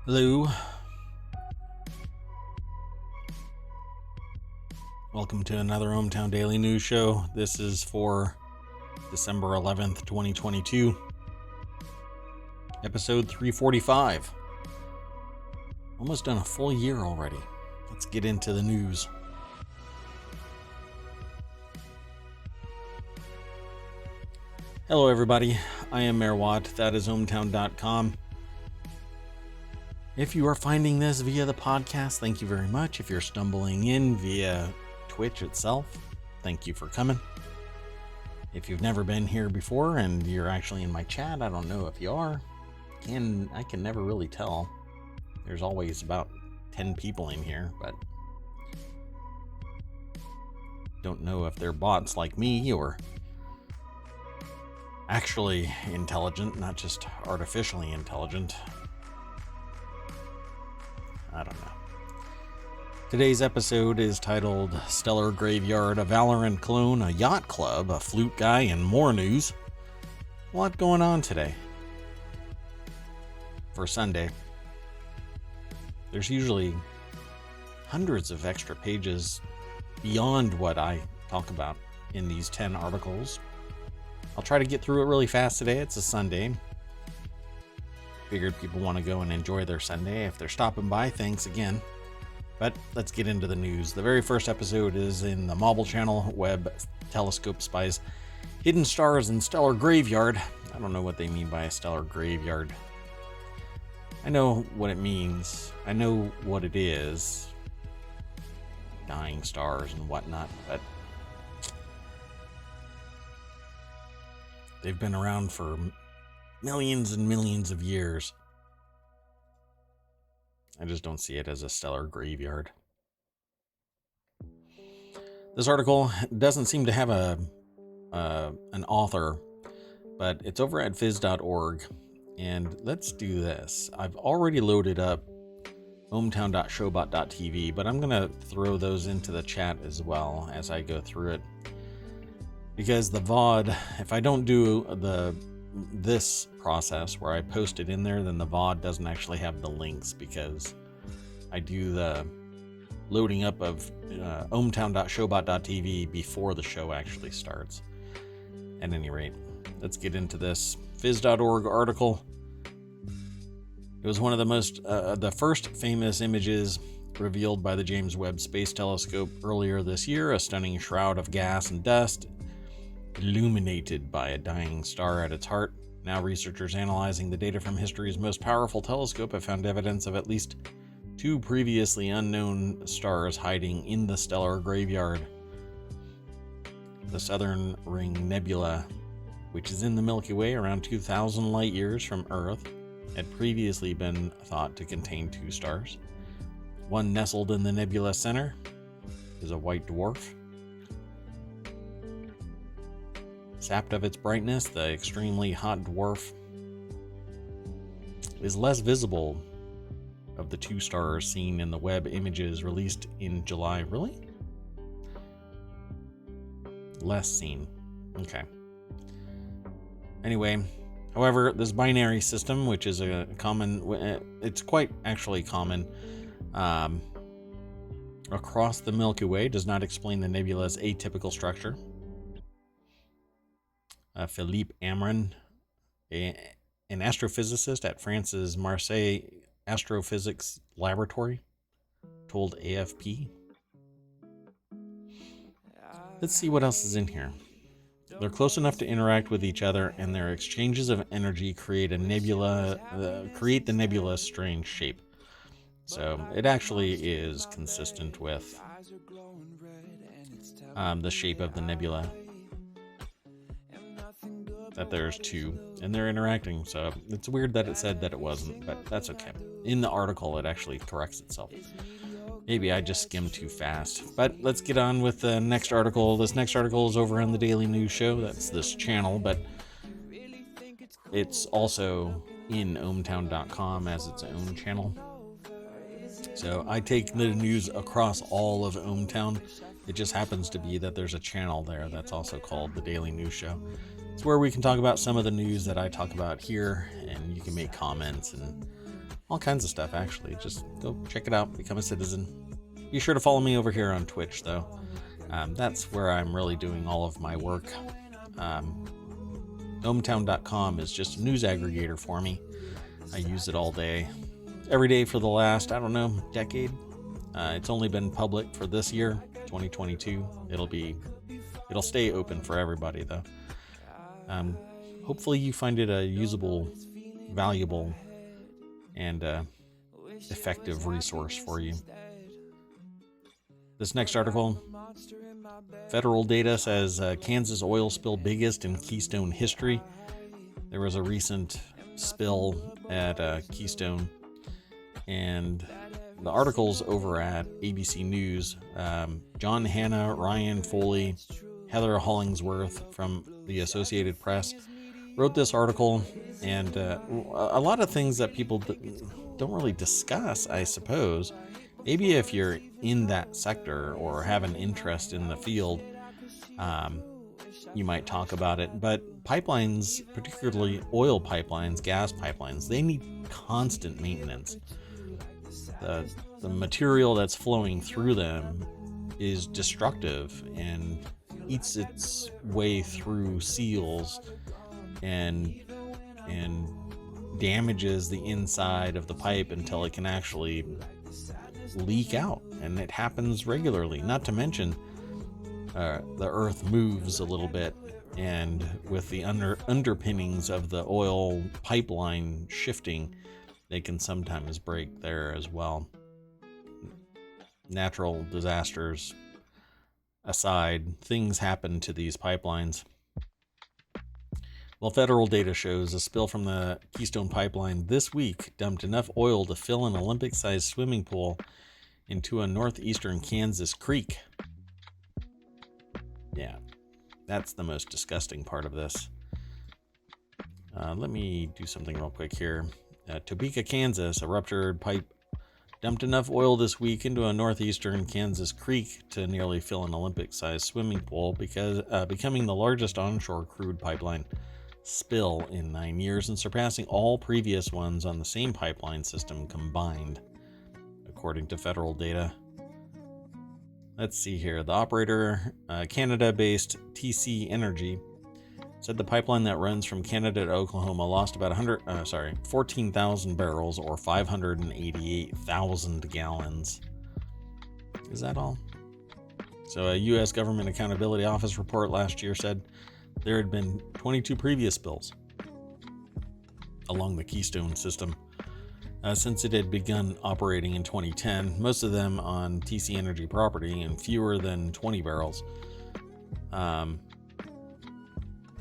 Hello. Welcome to another ohmTown Daily News Show. This is for December 11th, 2022. Episode 345. Almost done a full year already. Let's get into the news. Hello everybody. I am Mayor Watt. That is ohmTown.com. If you are finding this via the podcast, thank you very much. If you're stumbling in via Twitch itself, thank you for coming. If you've never been here before and you're actually in my chat, I don't know if you are. I can never really tell. There's always about 10 people in here, but don't know if they're bots like me or actually intelligent, not just artificially intelligent. I don't know. Today's episode is titled Stellar Graveyard, a Valorant Clone, a Yacht Club, a Flute Guy, and more news. A lot going on today. For Sunday. There's usually hundreds of extra pages beyond what I talk about in these 10 articles. I'll try to get through it really fast today. It's a Sunday. Figured people want to go and enjoy their Sunday. If they're stopping by, thanks again. But let's get into the news. The very first episode is in the Marble Channel. Webb telescope spies hidden stars in stellar graveyard. I don't know what they mean by a stellar graveyard. I know what it means. I know what it is. Dying stars and whatnot, but they've been around for millions and millions of years. I just don't see it as a stellar graveyard. This article doesn't seem to have an author, but it's over at phys.org. And let's do this. I've already loaded up ohmTown.showbot.tv, but I'm going to throw those into the chat as well as I go through it. Because the VOD, if I don't do this process where I post it in there, then the VOD doesn't actually have the links because I do the loading up of ohmTown.showbot.tv before the show actually starts. At any rate, let's get into this phys.org article. It was one of the first famous images revealed by the James Webb Space Telescope earlier this year, a stunning shroud of gas and dust illuminated by a dying star at its heart. Now researchers analyzing the data from history's most powerful telescope have found evidence of at least 2 previously unknown stars hiding in the stellar graveyard. The Southern Ring Nebula, which is in the Milky Way around 2,000 light years from Earth, had previously been thought to contain 2 stars. One nestled in the nebula center is a white dwarf. Sapped of its brightness, the extremely hot dwarf is less visible of the 2 stars seen in the Webb images released in July. Really? Less seen. Okay. Anyway, however, this binary system, which is it's quite actually common across the Milky Way, does not explain the nebula's atypical structure. Philippe Amron, an astrophysicist at France's Marseille Astrophysics Laboratory, told AFP. Let's see what else is in here. They're close enough to interact with each other, and their exchanges of energy create the nebula's strange shape. So it actually is consistent with the shape of the nebula. That there's 2, and they're interacting, so it's weird that it said that it wasn't, but that's okay. In the article, it actually corrects itself. Maybe I just skimmed too fast, but let's get on with the next article. This next article is over on the Daily News Show. That's this channel, but it's also in ohmTown.com as its own channel. So I take the news across all of ohmTown. It just happens to be that there's a channel there that's also called the Daily News Show. It's where we can talk about some of the news that I talk about here, and you can make comments and all kinds of stuff, actually. Just go check it out, become a citizen. Be sure to follow me over here on Twitch, though. That's where I'm really doing all of my work. ohmTown.com is just a news aggregator for me. I use it all day, every day for the last, I don't know, decade. It's only been public for this year, 2022. It'll stay open for everybody, though. Hopefully you find it a usable, valuable, and effective resource for you. This next article, federal data says Kansas oil spill biggest in Keystone history. There was a recent spill at Keystone, and the article's over at ABC News. John Hanna, Ryan Foley, Heather Hollingsworth from the Associated Press wrote this article, and a lot of things that people don't really discuss, I suppose. Maybe if you're in that sector or have an interest in the field, you might talk about it. But pipelines, particularly oil pipelines, gas pipelines, they need constant maintenance. The material that's flowing through them is destructive and eats its way through seals and damages the inside of the pipe until it can actually leak out, and it happens regularly. Not to mention the earth moves a little bit, and with the underpinnings of the oil pipeline shifting, they can sometimes break there as well. Natural disasters aside, things happen to these pipelines. Well, federal data shows a spill from the Keystone Pipeline this week dumped enough oil to fill an Olympic-sized swimming pool into a northeastern Kansas creek. Yeah, that's the most disgusting part of this. Let me do something real quick here. Topeka, Kansas, a ruptured pipe dumped enough oil this week into a northeastern Kansas creek to nearly fill an Olympic-sized swimming pool, because becoming the largest onshore crude pipeline spill in 9 years and surpassing all previous ones on the same pipeline system combined, according to federal data. Let's see here. The operator, Canada-based TC Energy, said the pipeline that runs from Canada to Oklahoma lost about 14,000 barrels or 588,000 gallons. Is that all? So a U.S. Government Accountability Office report last year said there had been 22 previous spills along the Keystone system since it had begun operating in 2010, most of them on TC Energy property and fewer than 20 barrels. The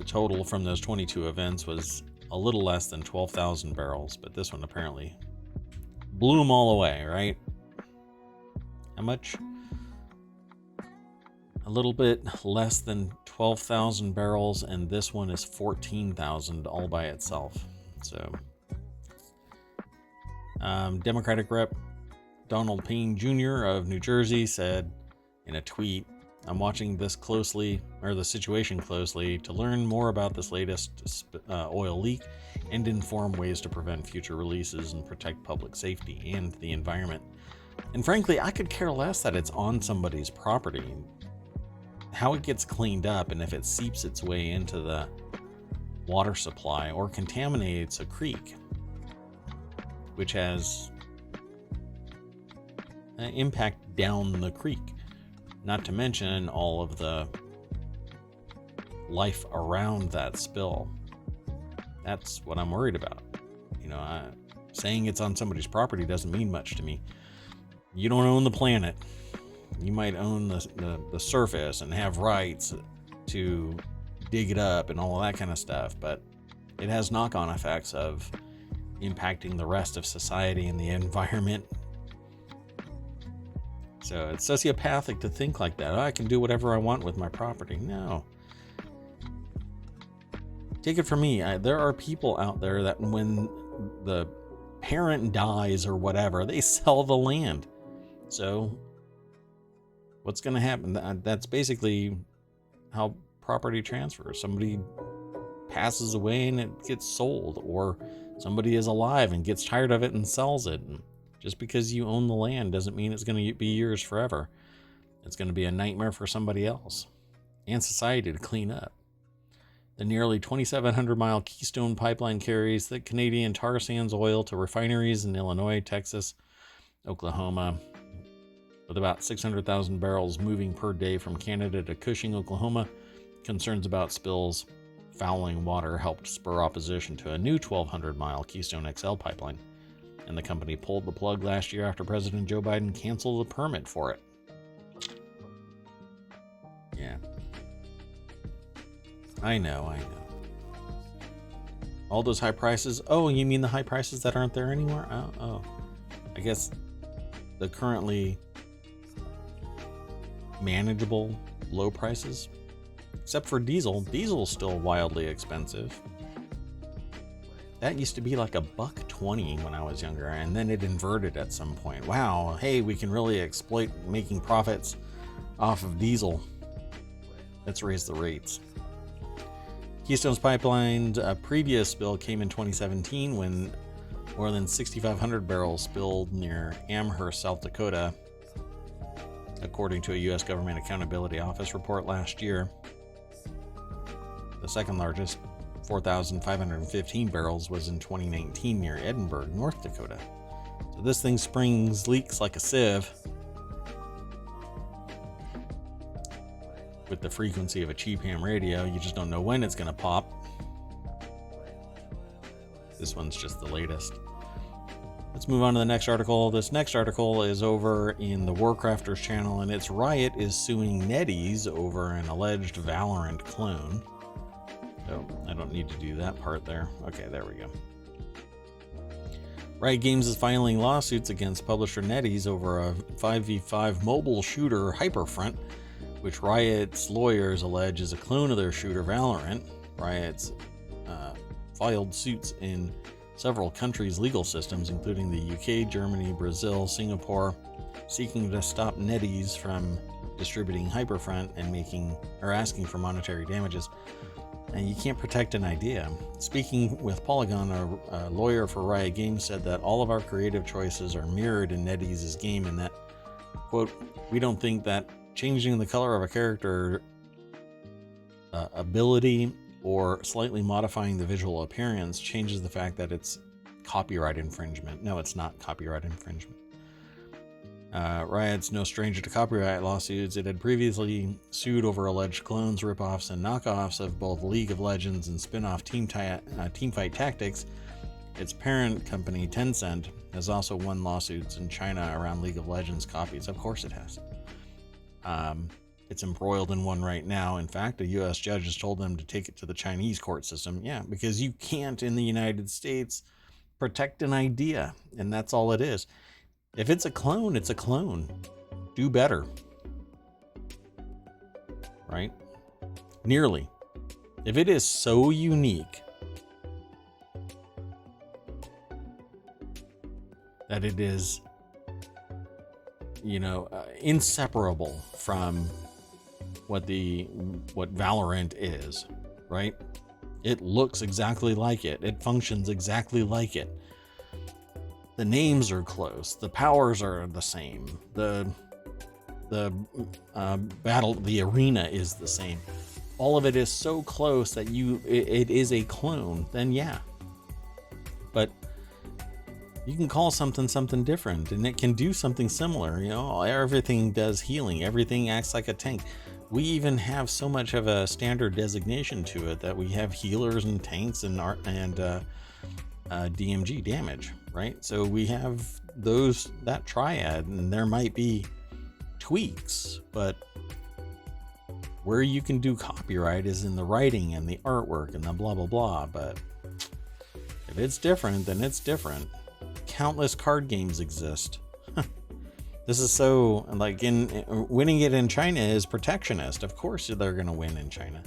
total from those 22 events was a little less than 12,000 barrels, but this one apparently blew them all away, right? How much? A little bit less than 12,000 barrels, and this one is 14,000 all by itself. So, Democratic Rep Donald Payne Jr. of New Jersey said in a tweet, "I'm watching this closely, or the situation closely, to learn more about this latest oil leak and inform ways to prevent future releases and protect public safety and the environment." And frankly, I could care less that it's on somebody's property. How it gets cleaned up and if it seeps its way into the water supply or contaminates a creek, which has an impact down the creek, not to mention all of the life around that spill. That's what I'm worried about. You know, saying it's on somebody's property doesn't mean much to me. You don't own the planet. You might own the surface and have rights to dig it up and all of that kind of stuff, but it has knock-on effects of impacting the rest of society and the environment. So it's sociopathic to think like that. Oh, I can do whatever I want with my property. No. Take it from me. There are people out there that when the parent dies or whatever, they sell the land. So what's going to happen? That's basically how property transfers. Somebody passes away and it gets sold, or somebody is alive and gets tired of it and sells it. And just because you own the land doesn't mean it's going to be yours forever. It's going to be a nightmare for somebody else and society to clean up. The nearly 2,700-mile Keystone Pipeline carries the Canadian tar sands oil to refineries in Illinois, Texas, Oklahoma, with about 600,000 barrels moving per day from Canada to Cushing, Oklahoma. Concerns about spills fouling water helped spur opposition to a new 1,200-mile Keystone XL pipeline, and the company pulled the plug last year after President Joe Biden canceled the permit for it. Yeah. I know. All those high prices. Oh, you mean the high prices that aren't there anymore? Oh. I guess the currently manageable low prices, except for diesel. Diesel's still wildly expensive. That used to be like $1.20 when I was younger, and then it inverted at some point. Wow, hey, we can really exploit making profits off of diesel. Let's raise the rates. Keystone's Pipeline's previous spill came in 2017 when more than 6,500 barrels spilled near Amherst, South Dakota, according to a U.S. Government Accountability Office report last year. The second largest, 4,515 barrels, was in 2019 near Edinburgh, North Dakota. So this thing springs leaks like a sieve. With the frequency of a cheap ham radio, you just don't know when it's going to pop. This one's just the latest. Let's move on to the next article. This next article is over in the Warcrafters channel, and it's Riot is suing NetEase over an alleged Valorant clone. So I don't need to do that part there. Okay, there we go. Riot Games is filing lawsuits against publisher NetEase over a 5v5 mobile shooter Hyperfront, which Riot's lawyers allege is a clone of their shooter Valorant. Riot's filed suits in several countries' legal systems, including the UK, Germany, Brazil, Singapore, seeking to stop NetEase from distributing Hyperfront and asking for monetary damages. And you can't protect an idea. Speaking with Polygon, a lawyer for Riot Games said that all of our creative choices are mirrored in NetEase's game, and that, quote, we don't think that changing the color of a character ability or slightly modifying the visual appearance changes the fact that it's copyright infringement. No, it's not copyright infringement. Riot's no stranger to copyright lawsuits. It had previously sued over alleged clones, ripoffs, and knockoffs of both League of Legends and spin-off Teamfight Tactics. Its parent company, Tencent, has also won lawsuits in China around League of Legends copies. Of course it has. It's embroiled in one right now. In fact, a U.S. judge has told them to take it to the Chinese court system. Yeah, because you can't in the United States protect an idea, and that's all it is. If it's a clone, it's a clone. Do better. Right? Nearly. If it is so unique that it is, inseparable from what Valorant is, right? It looks exactly like it. It functions exactly like it. The names are close. The powers are the same. The arena is the same. All of it is so close that it is a clone. Then yeah. But you can call something different, and it can do something similar. Everything does healing. Everything acts like a tank. We even have so much of a standard designation to it that we have healers and tanks and DMG damage, right? So we have that triad, and there might be tweaks, but where you can do copyright is in the writing and the artwork and the blah blah blah. But if it's different, then it's different. Countless card games exist. This is so, like, winning it in China is protectionist. Of course they're going to win in China.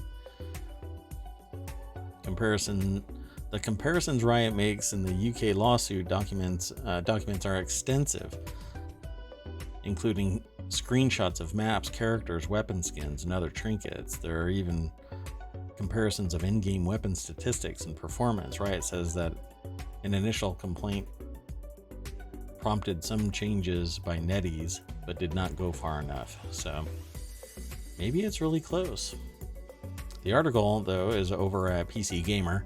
The comparisons Riot makes in the UK lawsuit documents are extensive, including screenshots of maps, characters, weapon skins, and other trinkets. There are even comparisons of in-game weapon statistics and performance. Riot says that An initial complaint prompted some changes by netties, but did not go far enough. So maybe it's really close. The article, though, is over at PC Gamer.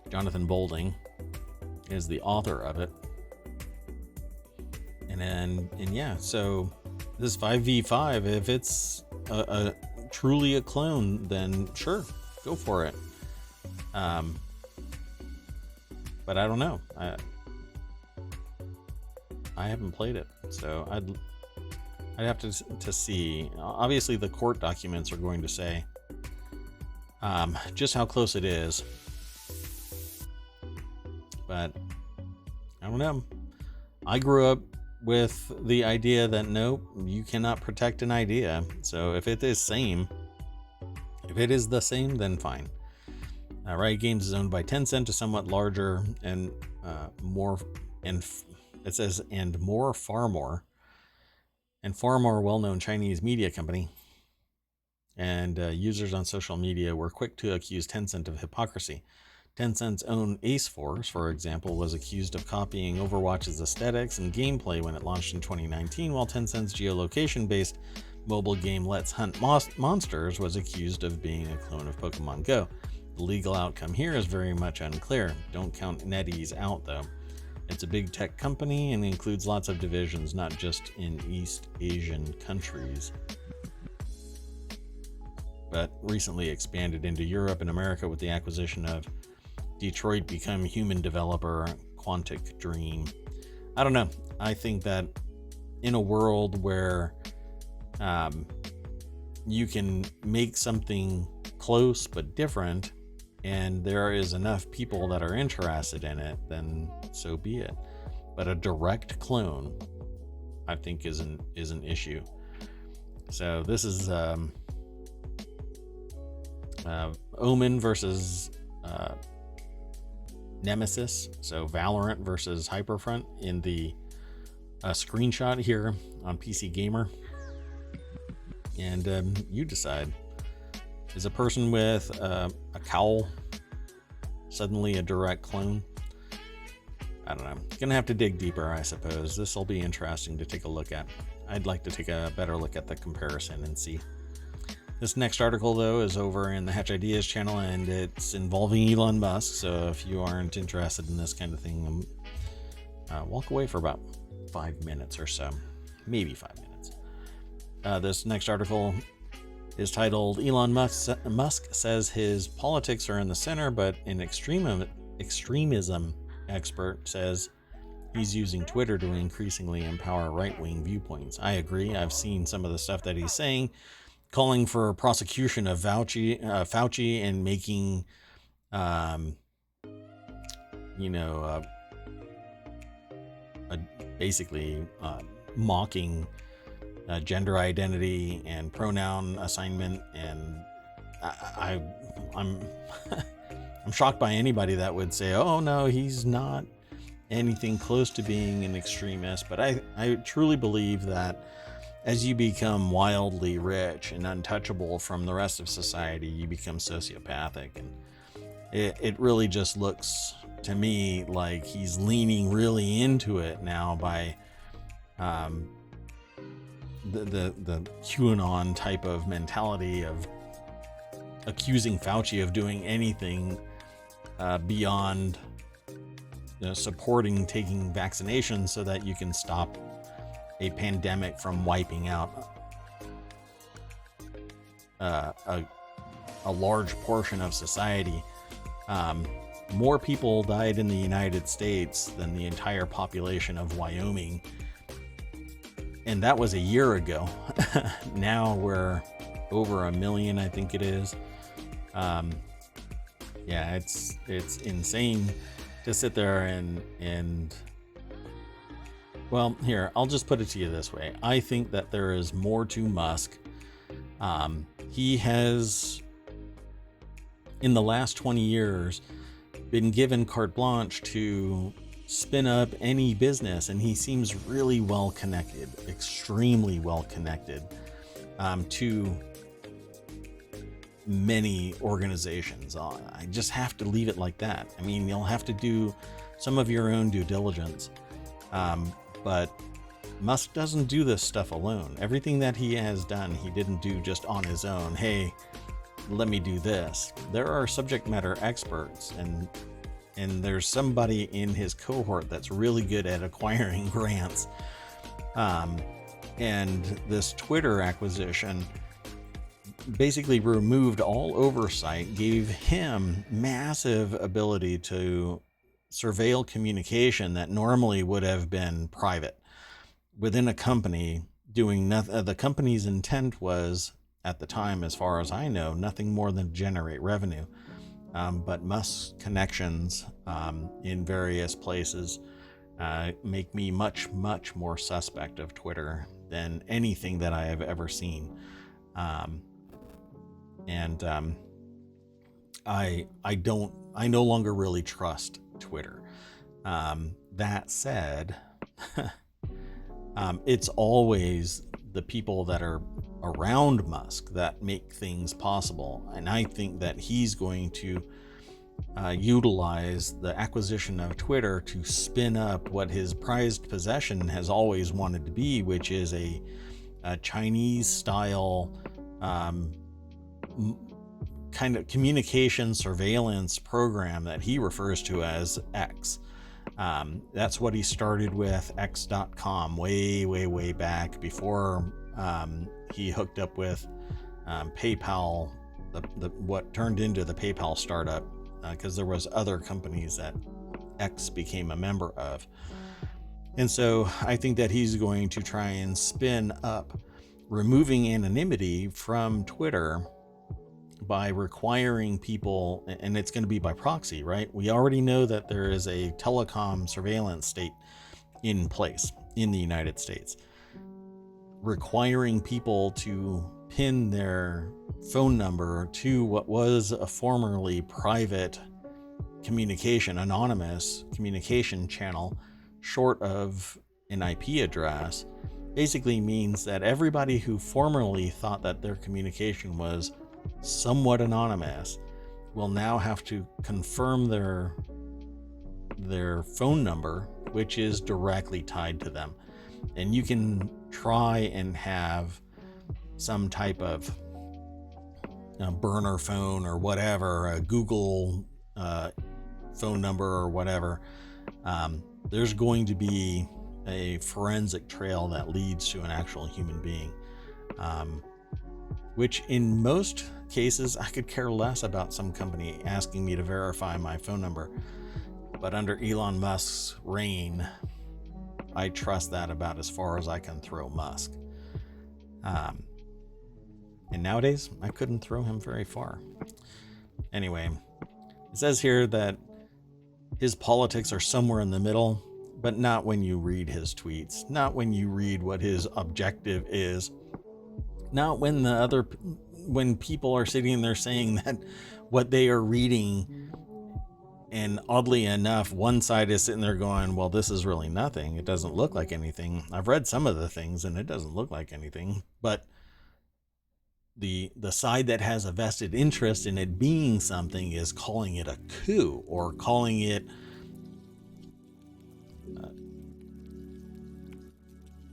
Jonathan Bolding is the author of it. And yeah, so this 5v5, if it's a truly a clone, then sure, go for it. But I don't know. I haven't played it, so I'd have to see. Obviously, the court documents are going to say just how close it is, but I don't know. I grew up with the idea that no, you cannot protect an idea. So if it is the same, then fine. Riot Games is owned by Tencent, a somewhat larger and far more well-known Chinese media company. And users on social media were quick to accuse Tencent of hypocrisy. Tencent's own Ace Force, for example, was accused of copying Overwatch's aesthetics and gameplay when it launched in 2019, while Tencent's geolocation-based mobile game Let's Hunt Monsters was accused of being a clone of Pokemon Go. The legal outcome here is very much unclear. Don't count NetEase out, though. It's a big tech company and includes lots of divisions, not just in East Asian countries, but recently expanded into Europe and America with the acquisition of Detroit Become Human developer Quantic Dream. I don't know. I think that in a world where you can make something close but different, and there is enough people that are interested in it, then so be it. But a direct clone, I think, is an issue. So this is Omen versus Nemesis. So Valorant versus Hyperfront in the screenshot here on PC Gamer. And you decide. Is a person with a cowl suddenly a direct clone? I don't know. Gonna have to dig deeper, I suppose. This will be interesting to take a look at. I'd like to take a better look at the comparison and see. This next article, though, is over in the Hatch Ideas channel, and it's involving Elon Musk. So if you aren't interested in this kind of thing, walk away for about 5 minutes or so. Maybe 5 minutes. This next article is titled Elon Musk says his politics are in the center, but an extremism expert says he's using Twitter to increasingly empower right-wing viewpoints. I agree. I've seen some of the stuff that he's saying, calling for prosecution of Fauci and making, basically mocking gender identity and pronoun assignment, and I'm I'm shocked by anybody that would say, oh no, he's not anything close to being an extremist. But I truly believe that as you become wildly rich and untouchable from the rest of society, you become sociopathic, and it really just looks to me like he's leaning really into it now by the QAnon type of mentality of accusing Fauci of doing anything beyond supporting taking vaccinations so that you can stop a pandemic from wiping out a large portion of society. More people died in the United States than the entire population of Wyoming, and that was a year ago. Now we're over 1 million, I think it is. Yeah, it's insane to sit there and well, here, I'll just put it to you this way. I think that there is more to Musk. He has, in the last 20 years, been given carte blanche to spin up any business, and he seems really well connected, extremely well connected to many organizations. I just have to leave it like that. I mean, you'll have to do some of your own due diligence. But Musk doesn't do this stuff alone. Everything that he has done, he didn't do just on his own. Hey, let me do this. There are subject matter experts, and there's somebody in his cohort that's really good at acquiring grants. And this Twitter acquisition basically removed all oversight, gave him massive ability to surveil communication that normally would have been private within a company doing nothing. The company's intent was, at the time, as far as I know, nothing more than generate revenue. But Musk's connections in various places make me much, much more suspect of Twitter than anything that I have ever seen. I no longer really trust Twitter. That said, it's always the people that are around Musk that make things possible. And I think that he's going to utilize the acquisition of Twitter to spin up what his prized possession has always wanted to be, which is a Chinese style kind of communication surveillance program that he refers to as X. That's what he started with, X.com, way back before he hooked up with PayPal, what turned into the PayPal startup, because there was other companies that X became a member of. And so I think that he's going to try and spin up removing anonymity from Twitter by requiring people, and it's going to be by proxy, right? We already know that there is a telecom surveillance state in place in the United States, requiring people to pin their phone number to what was a formerly private communication, anonymous communication channel, short of an IP address, basically means that everybody who formerly thought that their communication was somewhat anonymous will now have to confirm their phone number, which is directly tied to them. And you can try and have some type of burner phone or whatever, a Google phone number or whatever. There's going to be a forensic trail that leads to an actual human being, which in most cases I could care less about some company asking me to verify my phone number. But under Elon Musk's reign, I trust that about as far as I can throw Musk. And nowadays, I couldn't throw him very far. Anyway, it says here that his politics are somewhere in the middle, but not when you read his tweets, not when you read what his objective is, not when people are sitting there saying that what they are reading, and oddly enough, one side is sitting there going, well, this is really nothing. It doesn't look like anything. I've read some of the things and it doesn't look like anything, but the side that has a vested interest in it being something is calling it a coup or calling it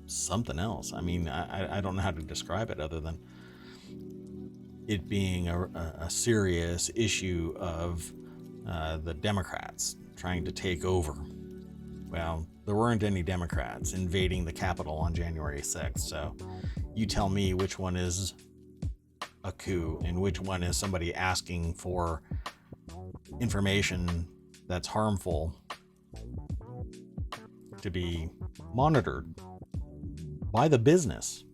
something else. I mean, I don't know how to describe it other than it being a serious issue of the Democrats trying to take over. Well, there weren't any Democrats invading the Capitol on January 6th, so you tell me which one is a coup and which one is somebody asking for information that's harmful to be monitored by the business.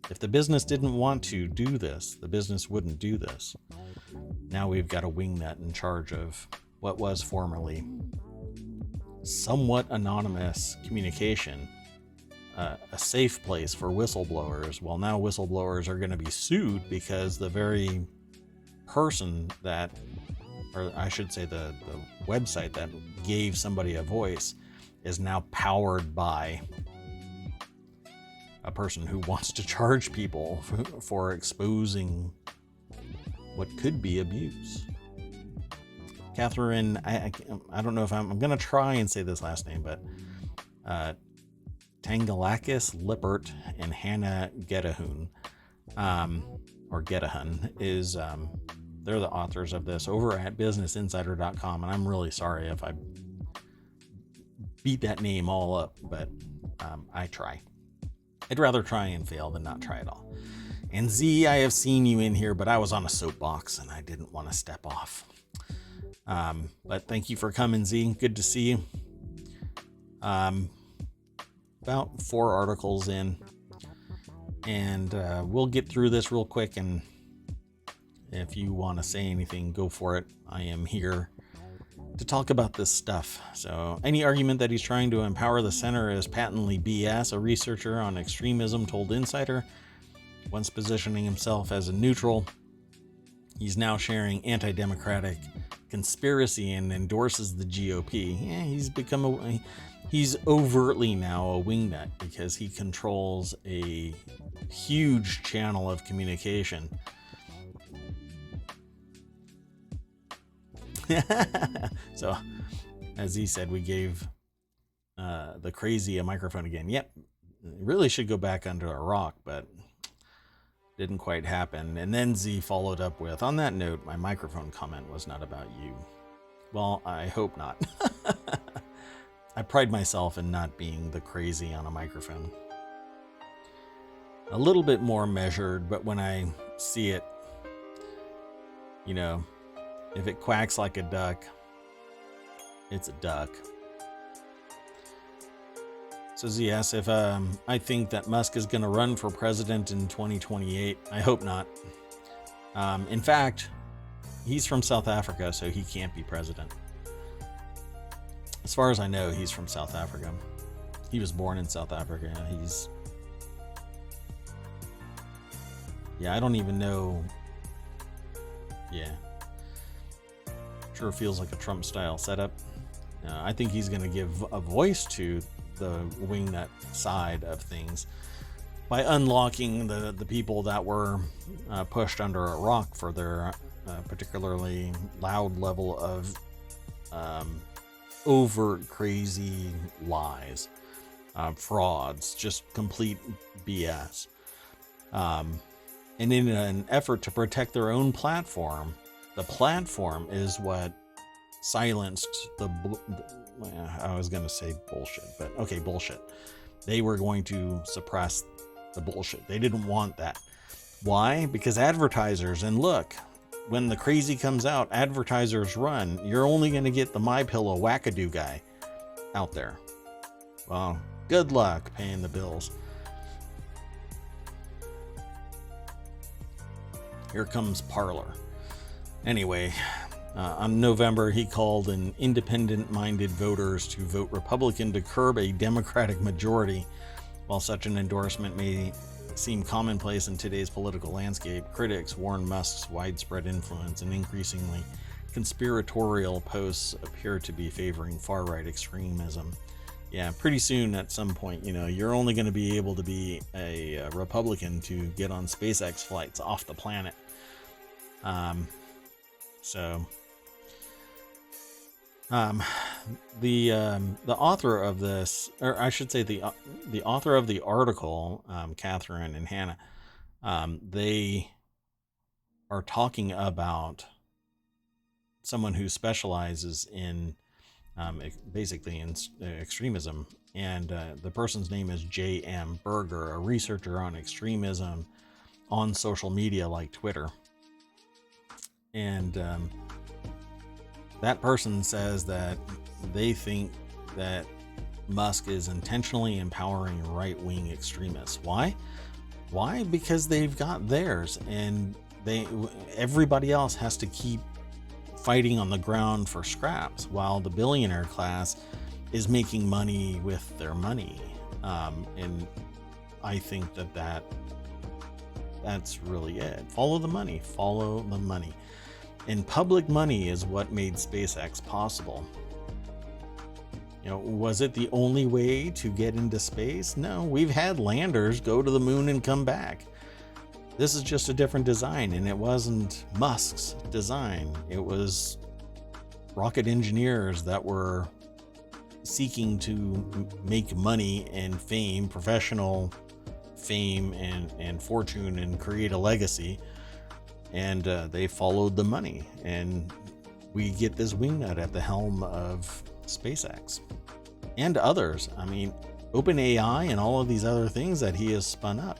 If the business didn't want to do this, the business wouldn't do this. Now we've got a wingnut in charge of what was formerly somewhat anonymous communication, a safe place for whistleblowers. Well, now whistleblowers are going to be sued because the very person that, or I should say the website that gave somebody a voice is now powered by a person who wants to charge people for exposing what could be abuse. Catherine, I don't know if I'm going to try and say this last name, but Tangalakis Lippert and Hannah Gedahun, or Gedahun, is they're the authors of this over at businessinsider.com, and I'm really sorry if I beat that name all up, but I try. I'd rather try and fail than not try at all. And Z, I have seen you in here, but I was on a soapbox and I didn't want to step off. But thank you for coming, Z. Good to see you. About 4 articles in, and we'll get through this real quick, and if you want to say anything, go for it. I am here to talk about this stuff. So any argument that he's trying to empower the center is patently BS, a researcher on extremism told Insider. Once positioning himself as a neutral, he's now sharing anti-democratic conspiracy and endorses the GOP. Yeah, he's overtly now a wingnut because he controls a huge channel of communication. So, as he said, we gave the crazy a microphone again. Yep, really should go back under a rock, but didn't quite happen. And then Z followed up with, on that note, my microphone comment was not about you. Well, I hope not. I pride myself in not being the crazy on a microphone. A little bit more measured, but when I see it, you know, if it quacks like a duck, it's a duck. So Z asks if I think that Musk is going to run for president in 2028. I hope not. In fact, he's from South Africa, so he can't be president. As far as I know, he's from South Africa. He was born in South Africa. I don't even know. Yeah. Sure feels like a Trump-style setup. I think he's going to give a voice to the wingnut side of things by unlocking the people that were pushed under a rock for their particularly loud level of overt crazy lies, frauds, just complete BS. And in an effort to protect their own platform, the platform is what silenced I was going to say bullshit, but okay, bullshit. They were going to suppress the bullshit. They didn't want that. Why? Because advertisers, and look, when the crazy comes out, advertisers run. You're only going to get the MyPillow wackadoo guy out there. Well, good luck paying the bills. Here comes Parler. Anyway, on November, he called on independent-minded voters to vote Republican to curb a Democratic majority. While such an endorsement may seem commonplace in today's political landscape, critics warn Musk's widespread influence and increasingly conspiratorial posts appear to be favoring far-right extremism. Yeah, pretty soon at some point, you're only going to be able to be a Republican to get on SpaceX flights off the planet. The author of this, or I should say the author of the article, Catherine and Hannah, they are talking about someone who specializes in basically in extremism, and the person's name is J.M. Berger, a researcher on extremism on social media like Twitter. And that person says that they think that Musk is intentionally empowering right-wing extremists. Why? Because they've got theirs, and everybody else has to keep fighting on the ground for scraps, while the billionaire class is making money with their money. And I think that's really it. Follow the money. And public money is what made SpaceX possible. Was it the only way to get into space? No, we've had landers go to the moon and come back. This is just a different design, and it wasn't Musk's design. It was rocket engineers that were seeking to make money and fame, professional fame and fortune, and create a legacy. And they followed the money. And we get this wingnut at the helm of SpaceX and others. I mean, OpenAI and all of these other things that he has spun up.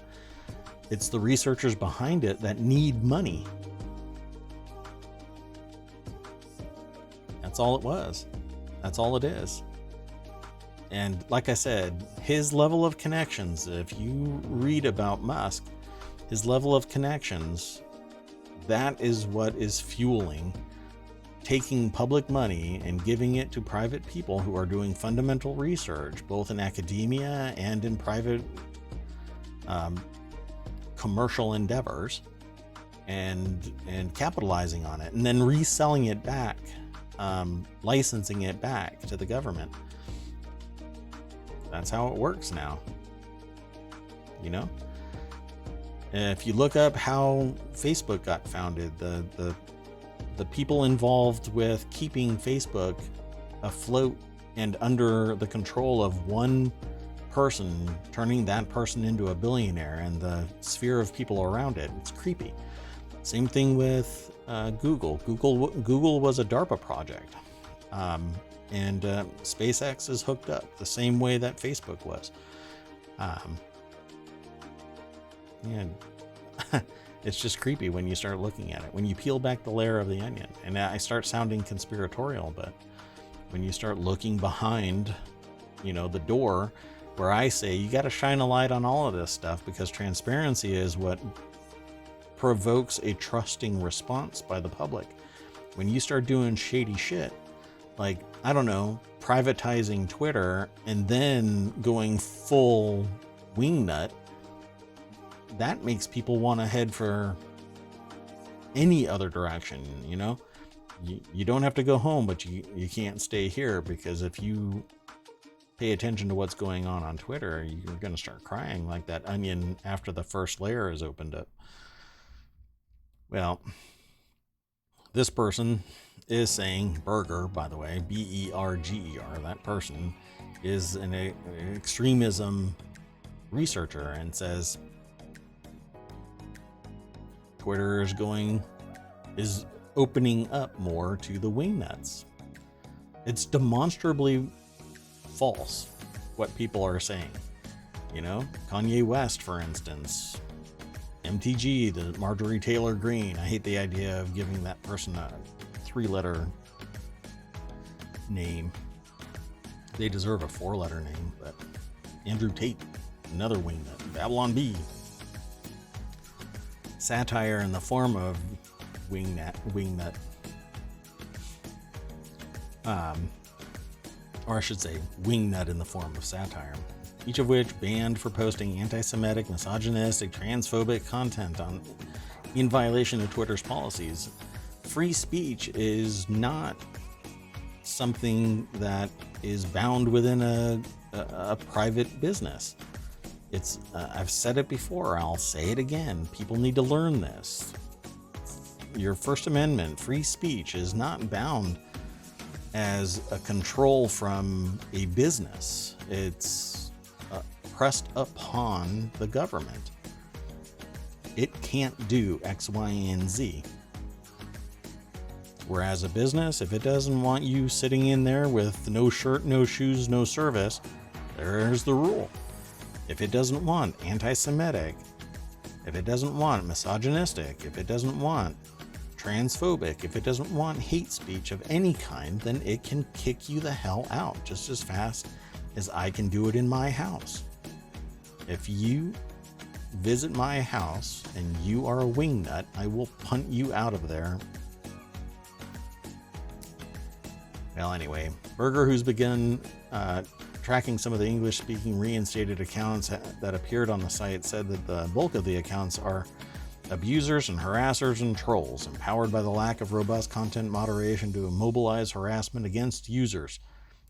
It's the researchers behind it that need money. That's all it was. That's all it is. And like I said, his level of connections, if you read about Musk, his level of connections, that is what is fueling taking public money and giving it to private people who are doing fundamental research, both in academia and in private commercial endeavors, and capitalizing on it, and then reselling it back, licensing it back to the government. That's how it works now. You know? If you look up how Facebook got founded, the people involved with keeping Facebook afloat and under the control of one person, turning that person into a billionaire, and the sphere of people around it, it's creepy. Same thing with Google. Google was a DARPA project. And SpaceX is hooked up the same way that Facebook was. And it's just creepy when you start looking at it, when you peel back the layer of the onion. And I start sounding conspiratorial, but when you start looking behind, the door, where I say you got to shine a light on all of this stuff, because transparency is what provokes a trusting response by the public. When you start doing shady shit, like, I don't know, privatizing Twitter and then going full wingnut, that makes people want to head for any other direction. You don't have to go home, but you can't stay here, because if you pay attention to what's going on Twitter, you're going to start crying like that onion after the first layer is opened up. Well, this person is saying, Berger, by the way, Berger, that person is an extremism researcher, and says Twitter is opening up more to the wingnuts. It's demonstrably false what people are saying. Kanye West, for instance, MTG, the Marjorie Taylor Greene. I hate the idea of giving that person a 3-letter name. They deserve a 4-letter name. But Andrew Tate, another wingnut. Babylon Bee. Satire in the form of wingnut. Or I should say, wingnut in the form of satire. Each of which banned for posting anti-Semitic, misogynistic, transphobic content in violation of Twitter's policies. Free speech is not something that is bound within a private business. It's I've said it before, I'll say it again. People need to learn this. Your First Amendment, free speech, is not bound as a control from a business. It's pressed upon the government. It can't do X, Y, and Z. Whereas a business, if it doesn't want you sitting in there with no shirt, no shoes, no service, there's the rule. If it doesn't want anti-Semitic, if it doesn't want misogynistic, if it doesn't want transphobic, if it doesn't want hate speech of any kind, then it can kick you the hell out just as fast as I can do it in my house. If you visit my house and you are a wingnut, I will punt you out of there. Well, anyway, Berger, who's begun tracking some of the English-speaking reinstated accounts that appeared on the site, said that the bulk of the accounts are abusers and harassers and trolls, empowered by the lack of robust content moderation to immobilize harassment against users.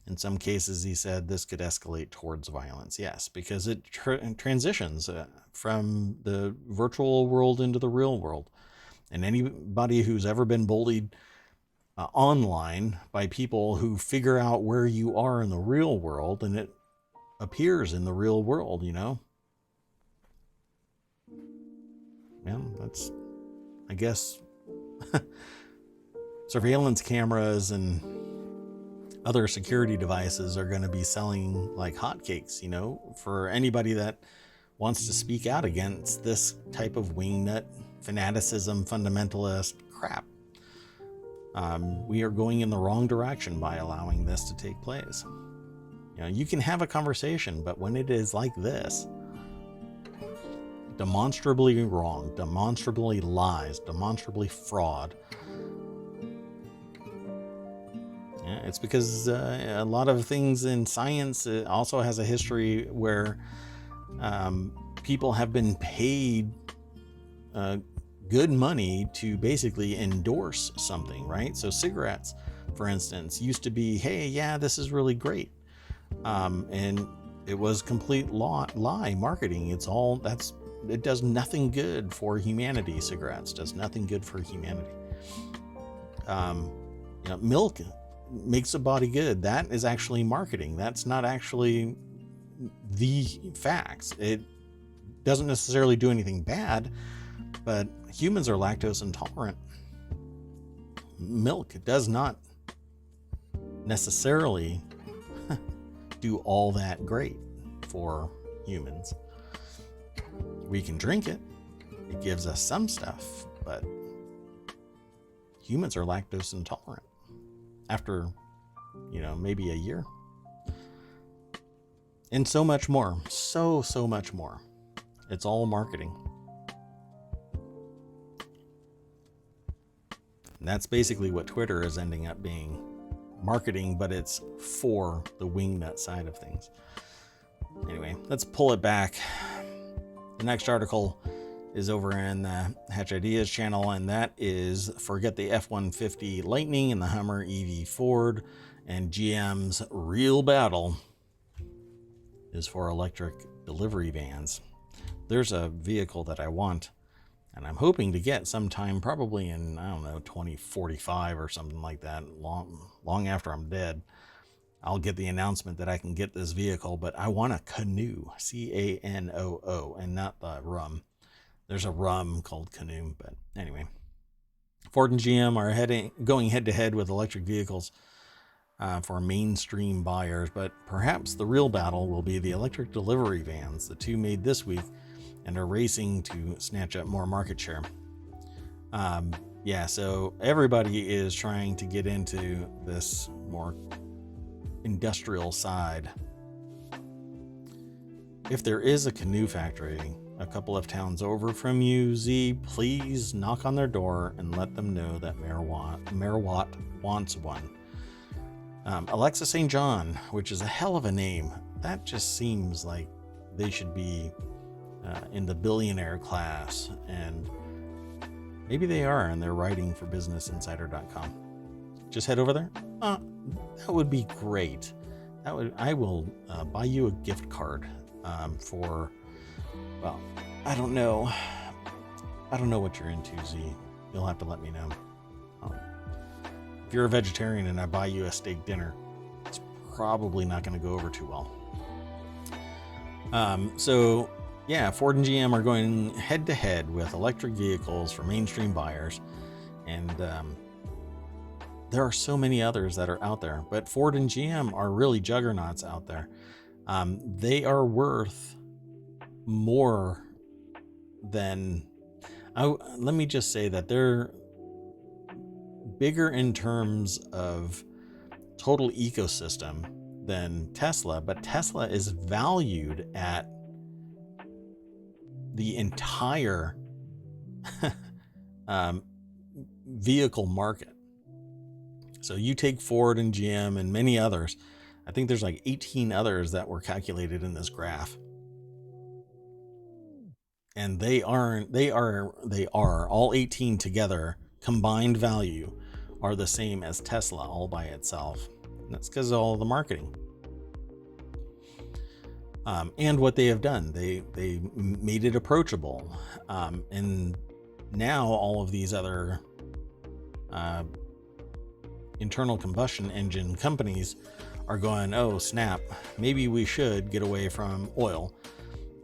In some cases, he said, this could escalate towards violence. Yes, because it transitions from the virtual world into the real world. And anybody who's ever been bullied online by people who figure out where you are in the real world, and it appears in the real world, you know? Yeah, that's, I guess, surveillance cameras and other security devices are going to be selling like hotcakes, you know, for anybody that wants to speak out against this type of wingnut fanaticism, fundamentalist crap. We are going in the wrong direction by allowing this to take place. You know, you can have a conversation, but when it is like this, demonstrably wrong, demonstrably lies, demonstrably fraud, yeah, it's because a lot of things in science also has a history where people have been paid good money to basically endorse something, right? So cigarettes, for instance, used to be, hey, yeah, this is really great. And it was complete lie marketing. It does nothing good for humanity. Cigarettes does nothing good for humanity. You know, milk makes the body good. That is actually marketing. That's not actually the facts. It doesn't necessarily do anything bad, but humans are lactose intolerant. Milk does not necessarily do all that great for humans. We can drink it. It gives us some stuff, but humans are lactose intolerant after, you know, maybe a year. And so much more. So much more. It's all marketing. And that's basically what Twitter is ending up being. Marketing, but it's for the wingnut side of things. Anyway, let's pull it back. The next article is over in the Hatch Ideas channel, and that is forget the F-150 Lightning and the Hummer EV Ford, and GM's real battle is for electric delivery vans. There's a vehicle that I want, and I'm hoping to get sometime, probably in, I don't know, 2045 or something like that, long after I'm dead. I'll get the announcement that I can get this vehicle, but I want a Canoe, C-A-N-O-O, and not the rum. There's a rum called Canoe, but anyway. Ford and GM are going head-to-head with electric vehicles for mainstream buyers, but perhaps the real battle will be the electric delivery vans, the two made this week, and are racing to snatch up more market share. Yeah, so everybody is trying to get into this more industrial side. If there is a Canoe factory a couple of towns over from you, Z, please knock on their door and let them know that Mayor Watt wants one. Alexa St. John, which is a hell of a name. That just seems like they should be in the billionaire class, and maybe they are, and they're writing for businessinsider.com. Just head over there. That would be great. I will buy you a gift card for, well, I don't know what you're into, Z. You'll have to let me know. If you're a vegetarian and I buy you a steak dinner, it's probably not going to go over too well. So yeah, Ford and GM are going head to head with electric vehicles for mainstream buyers, and there are so many others that are out there, but Ford and GM are really juggernauts out there. They are worth more than, let me just say that they're bigger in terms of total ecosystem than Tesla, but Tesla is valued at the entire vehicle market. So you take Ford and GM and many others. I think there's like 18 others that were calculated in this graph. And they are all 18 together, combined value, are the same as Tesla all by itself. And that's because of all the marketing. And what they have done, they made it approachable. And now all of these other internal combustion engine companies are going, oh snap, maybe we should get away from oil.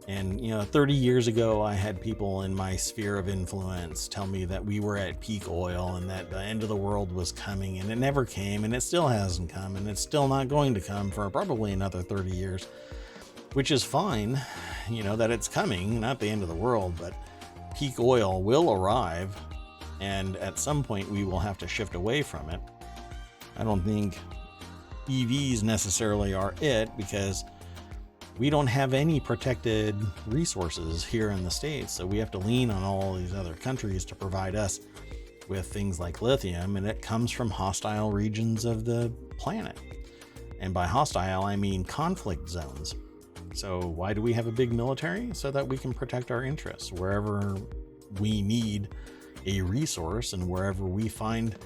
And 30 years ago, I had people in my sphere of influence tell me that we were at peak oil and that the end of the world was coming, and it never came, and it still hasn't come, and it's still not going to come for probably another 30 years, which is fine, that it's coming, not the end of the world, but peak oil will arrive, and at some point we will have to shift away from it. I don't think EVs necessarily are it, because we don't have any protected resources here in the States, so we have to lean on all these other countries to provide us with things like lithium, and it comes from hostile regions of the planet. And by hostile, I mean conflict zones. So why do we have a big military? So that we can protect our interests wherever we need a resource, and wherever we find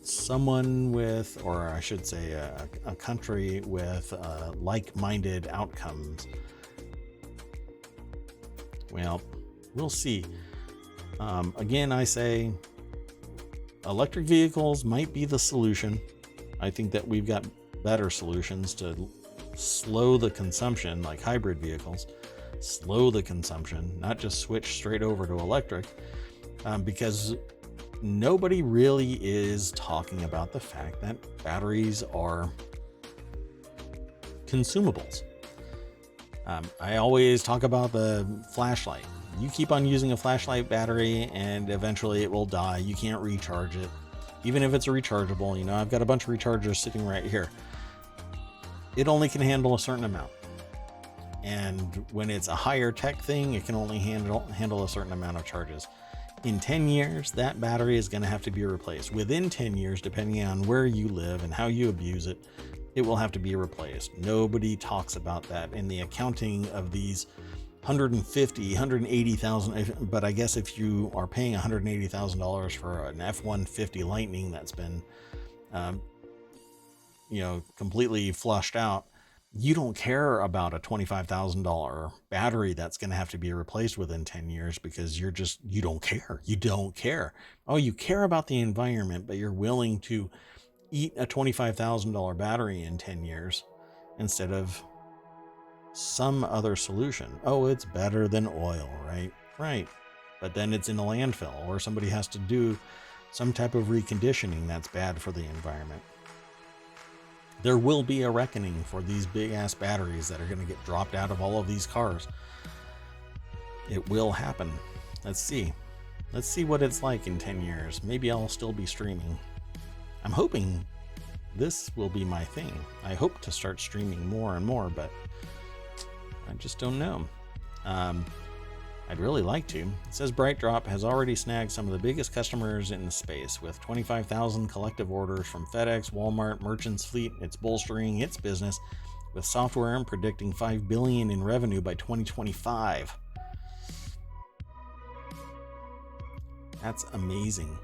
someone with, or I should say a country with like-minded outcomes. Well, we'll see. Again, I say electric vehicles might be the solution. I think that we've got better solutions to slow the consumption, like hybrid vehicles. Slow the consumption, not just switch straight over to electric, because nobody really is talking about the fact that batteries are consumables. I always talk about the flashlight. You keep on using a flashlight battery and eventually it will die. You can't recharge it. Even if it's a rechargeable, I've got a bunch of rechargers sitting right here. It only can handle a certain amount. And when it's a higher tech thing, it can only handle a certain amount of charges. In 10 years, that battery is going to have to be replaced. Within 10 years, depending on where you live and how you abuse it, it will have to be replaced. Nobody talks about that in the accounting of these 180,000. But I guess if you are paying $180,000 for an F-150 Lightning that's been, completely flushed out, you don't care about a $25,000 battery that's going to have to be replaced within 10 years because you don't care. You don't care. Oh, you care about the environment, but you're willing to eat a $25,000 battery in 10 years instead of some other solution. Oh, it's better than oil, right? Right. But then it's in a landfill, or somebody has to do some type of reconditioning that's bad for the environment. There will be a reckoning for these big ass batteries that are going to get dropped out of all of these cars. It will happen. Let's see. Let's see what it's like in 10 years. Maybe I'll still be streaming. I'm hoping this will be my thing. I hope to start streaming more and more, but I just don't know. I'd really like to. It says BrightDrop has already snagged some of the biggest customers in the space, with 25,000 collective orders from FedEx, Walmart, Merchants Fleet. It's bolstering its business with software and predicting $5 billion in revenue by 2025. That's amazing.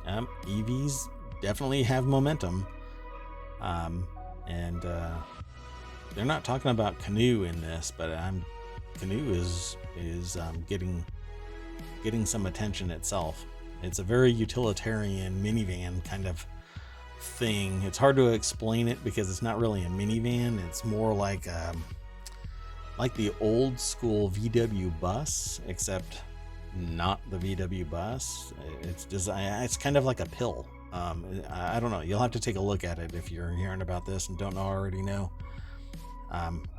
EVs definitely have momentum, and they're not talking about Canoe in this, but Canoe is getting some attention itself. It's a very utilitarian minivan kind of thing. It's hard to explain it because it's not really a minivan. It's more like the old school VW bus, except not the VW bus. It's kind of like a pill. I don't know. You'll have to take a look at it if you're hearing about this and don't already know.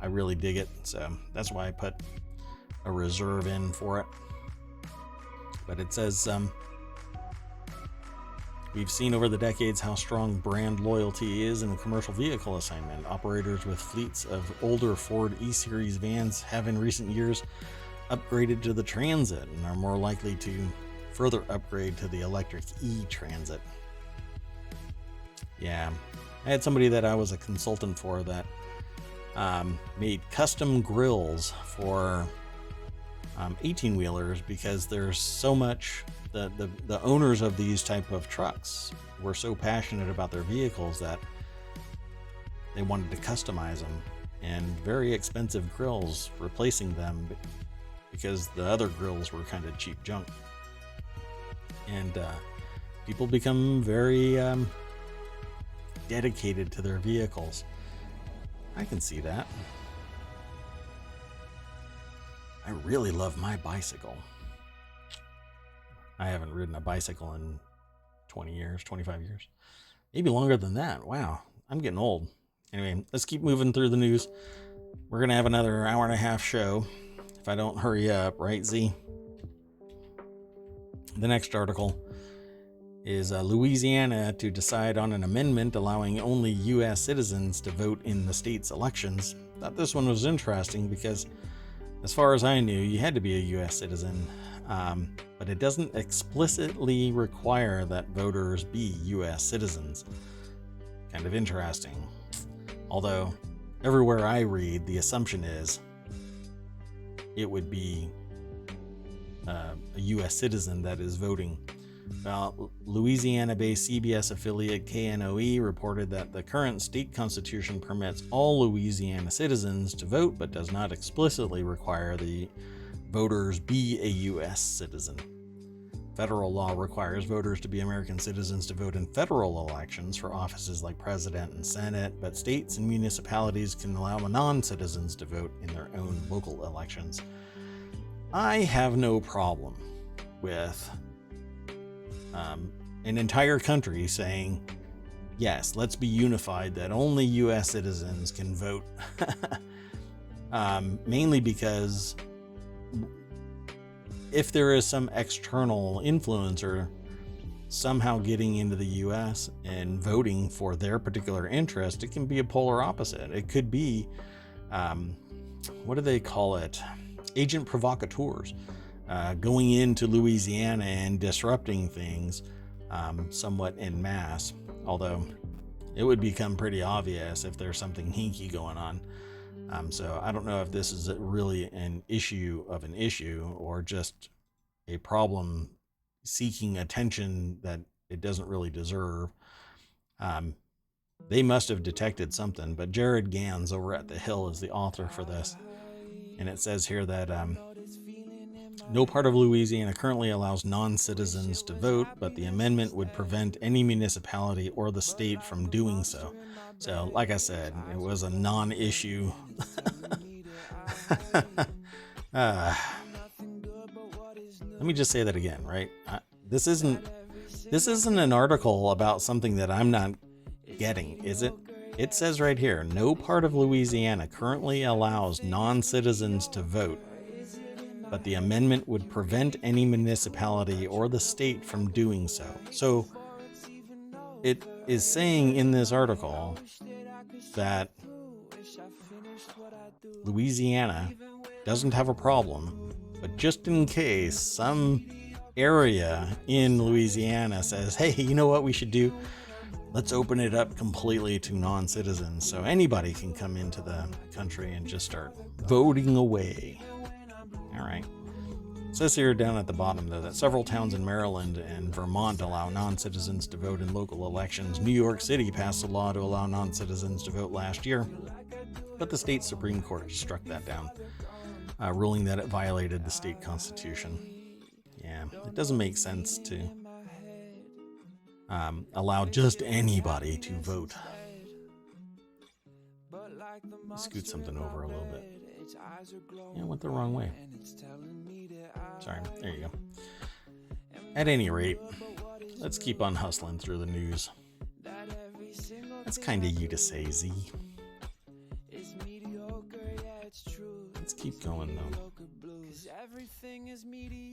I really dig it, so that's why I put a reserve in for it. But it says, we've seen over the decades how strong brand loyalty is in a commercial vehicle assignment. Operators with fleets of older Ford E-Series vans have in recent years upgraded to the Transit and are more likely to further upgrade to the electric E-Transit. Yeah, I had somebody that I was a consultant for that made custom grills for 18-wheelers because there's so much, the owners of these type of trucks were so passionate about their vehicles that they wanted to customize them, and very expensive grills replacing them because the other grills were kind of cheap junk. And people become very dedicated to their vehicles. I can see that. I really love my bicycle. I haven't ridden a bicycle in 20 years, 25 years. Maybe longer than that. Wow, I'm getting old. Anyway, let's keep moving through the news. We're going to have another hour and a half show if I don't hurry up, right, Z? The next article is Louisiana to decide on an amendment allowing only U.S. citizens to vote in the state's elections. Thought this one was interesting because, as far as I knew, you had to be a U.S. citizen, but it doesn't explicitly require that voters be U.S. citizens. Kind of interesting. Although, everywhere I read, the assumption is it would be a U.S. citizen that is voting. Louisiana-based CBS affiliate KNOE reported that the current state constitution permits all Louisiana citizens to vote, but does not explicitly require the voters be a U.S. citizen. Federal law requires voters to be American citizens to vote in federal elections for offices like president and senate, but states and municipalities can allow non-citizens to vote in their own local elections. I have no problem with an entire country saying, yes, let's be unified that only U.S. citizens can vote. Mainly because if there is some external influencer somehow getting into the U.S. and voting for their particular interest, it can be a polar opposite. It could be, what do they call it? Agent provocateurs. Going into Louisiana and disrupting things somewhat en masse, although it would become pretty obvious if there's something hinky going on. So I don't know if this is really an issue of an issue or just a problem seeking attention that it doesn't really deserve. They must have detected something, but Jared Gans over at The Hill is the author for this. And it says here that no part of Louisiana currently allows non-citizens to vote, but the amendment would prevent any municipality or the state from doing so. So, like I said, it was a non-issue. Let me just say that again, right? This isn't an article about something that I'm not getting, is it? It says right here, no part of Louisiana currently allows non-citizens to vote, but the amendment would prevent any municipality or the state from doing so. So it is saying in this article that Louisiana doesn't have a problem, but just in case some area in Louisiana says, hey, you know what we should do? Let's open it up completely to non-citizens so anybody can come into the country and just start voting away. All right. It says here down at the bottom, though, that several towns in Maryland and Vermont allow non-citizens to vote in local elections. New York City passed a law to allow non-citizens to vote last year, but the state Supreme Court struck that down, ruling that it violated the state constitution. Yeah, it doesn't make sense to allow just anybody to vote. Scoot something over a little bit. Yeah, I went the wrong way. Sorry, there you go. At any rate, let's keep on hustling through the news. That's kind of you to say, Z. Let's keep going, though.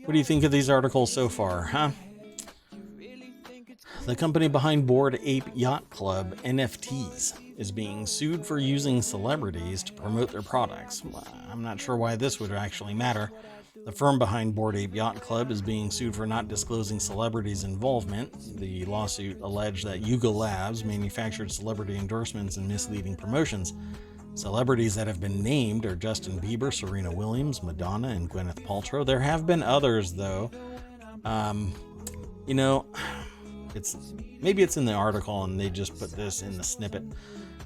What do you think of these articles so far, huh? The company behind Bored Ape Yacht Club, NFTs, is being sued for using celebrities to promote their products. I'm not sure why this would actually matter. The firm behind Bored Ape Yacht Club is being sued for not disclosing celebrities' involvement. The lawsuit alleged that Yuga Labs manufactured celebrity endorsements and misleading promotions. Celebrities that have been named are Justin Bieber, Serena Williams, Madonna, and Gwyneth Paltrow. There have been others, though. Maybe it's in the article and they just put this in the snippet.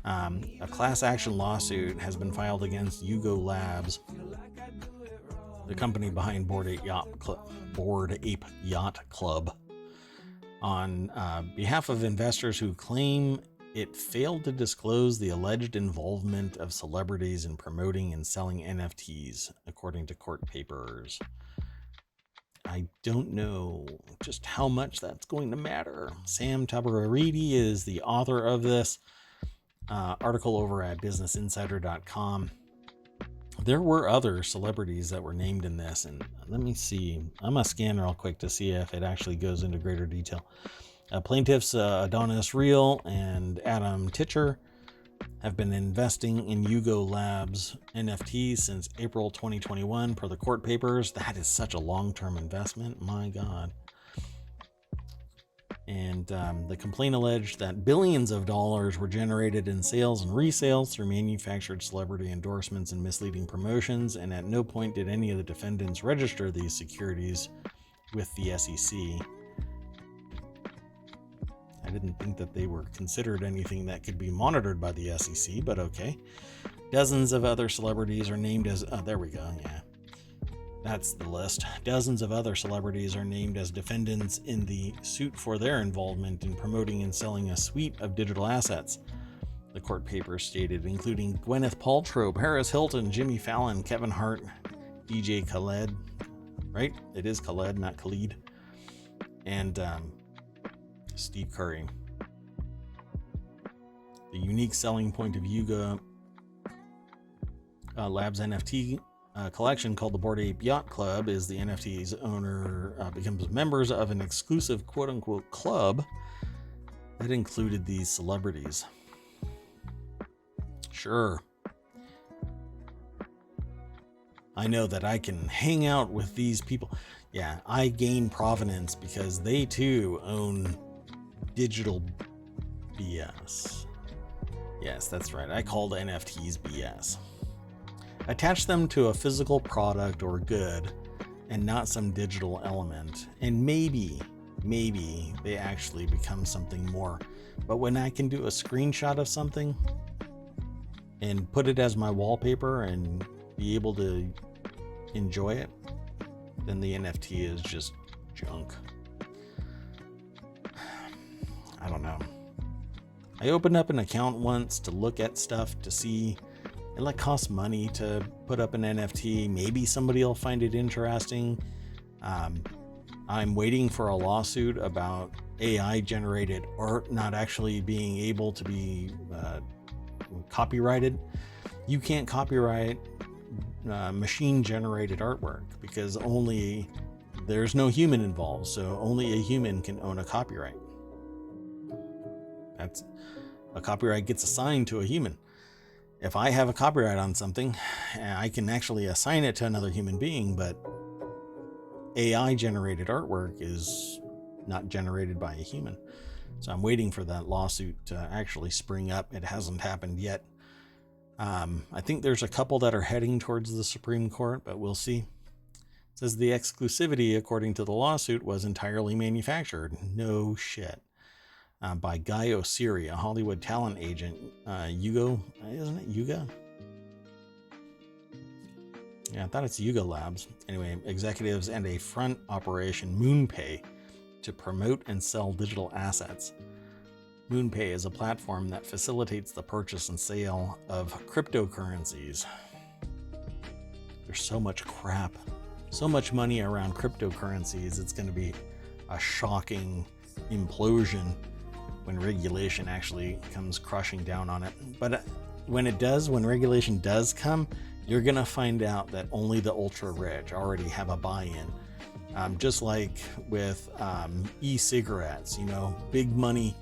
A class action lawsuit has been filed against Yuga Labs, the company behind Bored Ape Yacht Club. on behalf of investors who claim it failed to disclose the alleged involvement of celebrities in promoting and selling NFTs, according to court papers. I don't know just how much that's going to matter. Sam Tabararidi is the author of this article over at businessinsider.com. There were other celebrities that were named in this, and let me see. I'm going to scan real quick to see if it actually goes into greater detail. Plaintiffs Adonis Real and Adam Titcher have been investing in Yugo Labs NFTs since April 2021 per the court papers. That is such a long-term investment. My God. And the complaint alleged that billions of dollars were generated in sales and resales through manufactured celebrity endorsements and misleading promotions, and at no point did any of the defendants register these securities with the SEC. I didn't think that they were considered anything that could be monitored by the SEC, but okay. Dozens of other celebrities are named as... there we go, yeah. That's the list. Dozens of other celebrities are named as defendants in the suit for their involvement in promoting and selling a suite of digital assets, the court papers stated, including Gwyneth Paltrow, Paris Hilton, Jimmy Fallon, Kevin Hart, DJ Khaled, right? It is Khaled, not Khalid, and Steve Curry. The unique selling point of Yuga Labs NFT collection, called the Bored Ape Yacht Club, is the NFT's owner becomes members of an exclusive quote-unquote club that included these celebrities. Sure, I know that I can hang out with these people. Yeah, I gain provenance because they too own digital BS. Yes, that's right. I called NFTs BS. Attach them to a physical product or good and not some digital element, and maybe they actually become something more. But when I can do a screenshot of something and put it as my wallpaper and be able to enjoy it, then the NFT is just junk. I don't know. I opened up an account once to look at stuff to see. It costs money to put up an NFT. Maybe somebody will find it interesting. I'm waiting for a lawsuit about AI generated art not actually being able to be copyrighted. You can't copyright machine generated artwork because there's no human involved, so only a human can own a copyright. A copyright gets assigned to a human. If I have a copyright on something, I can actually assign it to another human being, but AI generated artwork is not generated by a human. So I'm waiting for that lawsuit to actually spring up. It hasn't happened yet. I think there's a couple that are heading towards the Supreme Court, but we'll see. It says the exclusivity, according to the lawsuit, was entirely manufactured. No shit. By Guy Osiri, a Hollywood talent agent. Yugo, isn't it Yuga? Yeah, I thought it's Yuga Labs. Anyway, executives and a front operation, MoonPay, to promote and sell digital assets. MoonPay is a platform that facilitates the purchase and sale of cryptocurrencies. There's so much crap, so much money around cryptocurrencies. It's going to be a shocking implosion when regulation actually comes crushing down on it. But when regulation does come, you're gonna find out that only the ultra rich already have a buy-in. Just like with e-cigarettes, big money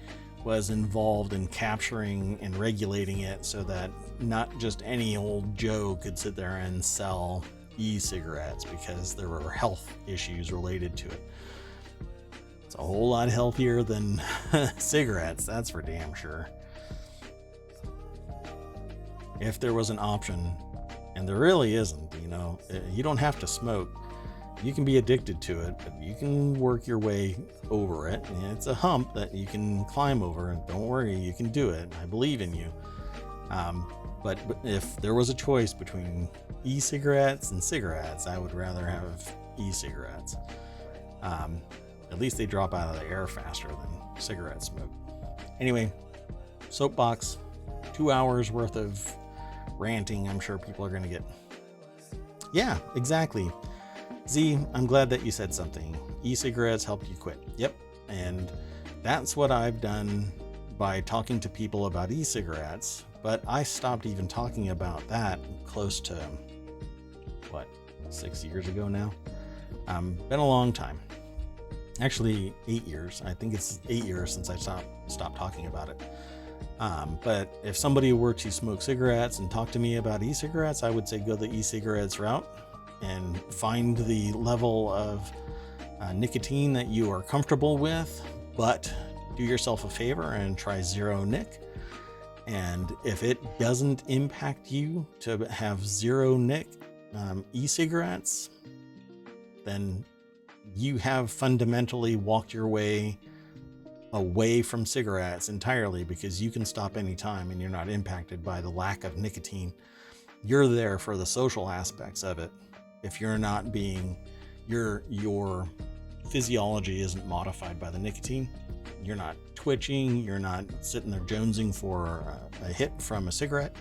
was involved in capturing and regulating it so that not just any old Joe could sit there and sell e-cigarettes because there were health issues related to it. It's a whole lot healthier than cigarettes, that's for damn sure. If there was an option, and there really isn't, you don't have to smoke. You can be addicted to it, but you can work your way over it. And it's a hump that you can climb over, and don't worry, you can do it. I believe in you. But if there was a choice between e-cigarettes and cigarettes, I would rather have e-cigarettes. At least they drop out of the air faster than cigarette smoke. Anyway, soapbox, 2 hours worth of ranting. I'm sure people are going to get... Yeah, exactly. Z, I'm glad that you said something. E-cigarettes helped you quit. Yep. And that's what I've done by talking to people about e-cigarettes. But I stopped even talking about that close to, 6 years ago now? Been a long time. Actually, 8 years. I think it's 8 years since I stopped talking about it. But if somebody were to smoke cigarettes and talk to me about e-cigarettes, I would say go the e-cigarettes route and find the level of nicotine that you are comfortable with, but do yourself a favor and try zero nic. And if it doesn't impact you to have zero nic e-cigarettes, then you have fundamentally walked your way away from cigarettes entirely, because you can stop anytime and you're not impacted by the lack of nicotine. You're there for the social aspects of it. If you're not being, your physiology isn't modified by the nicotine, you're not twitching, you're not sitting there jonesing for a hit from a cigarette.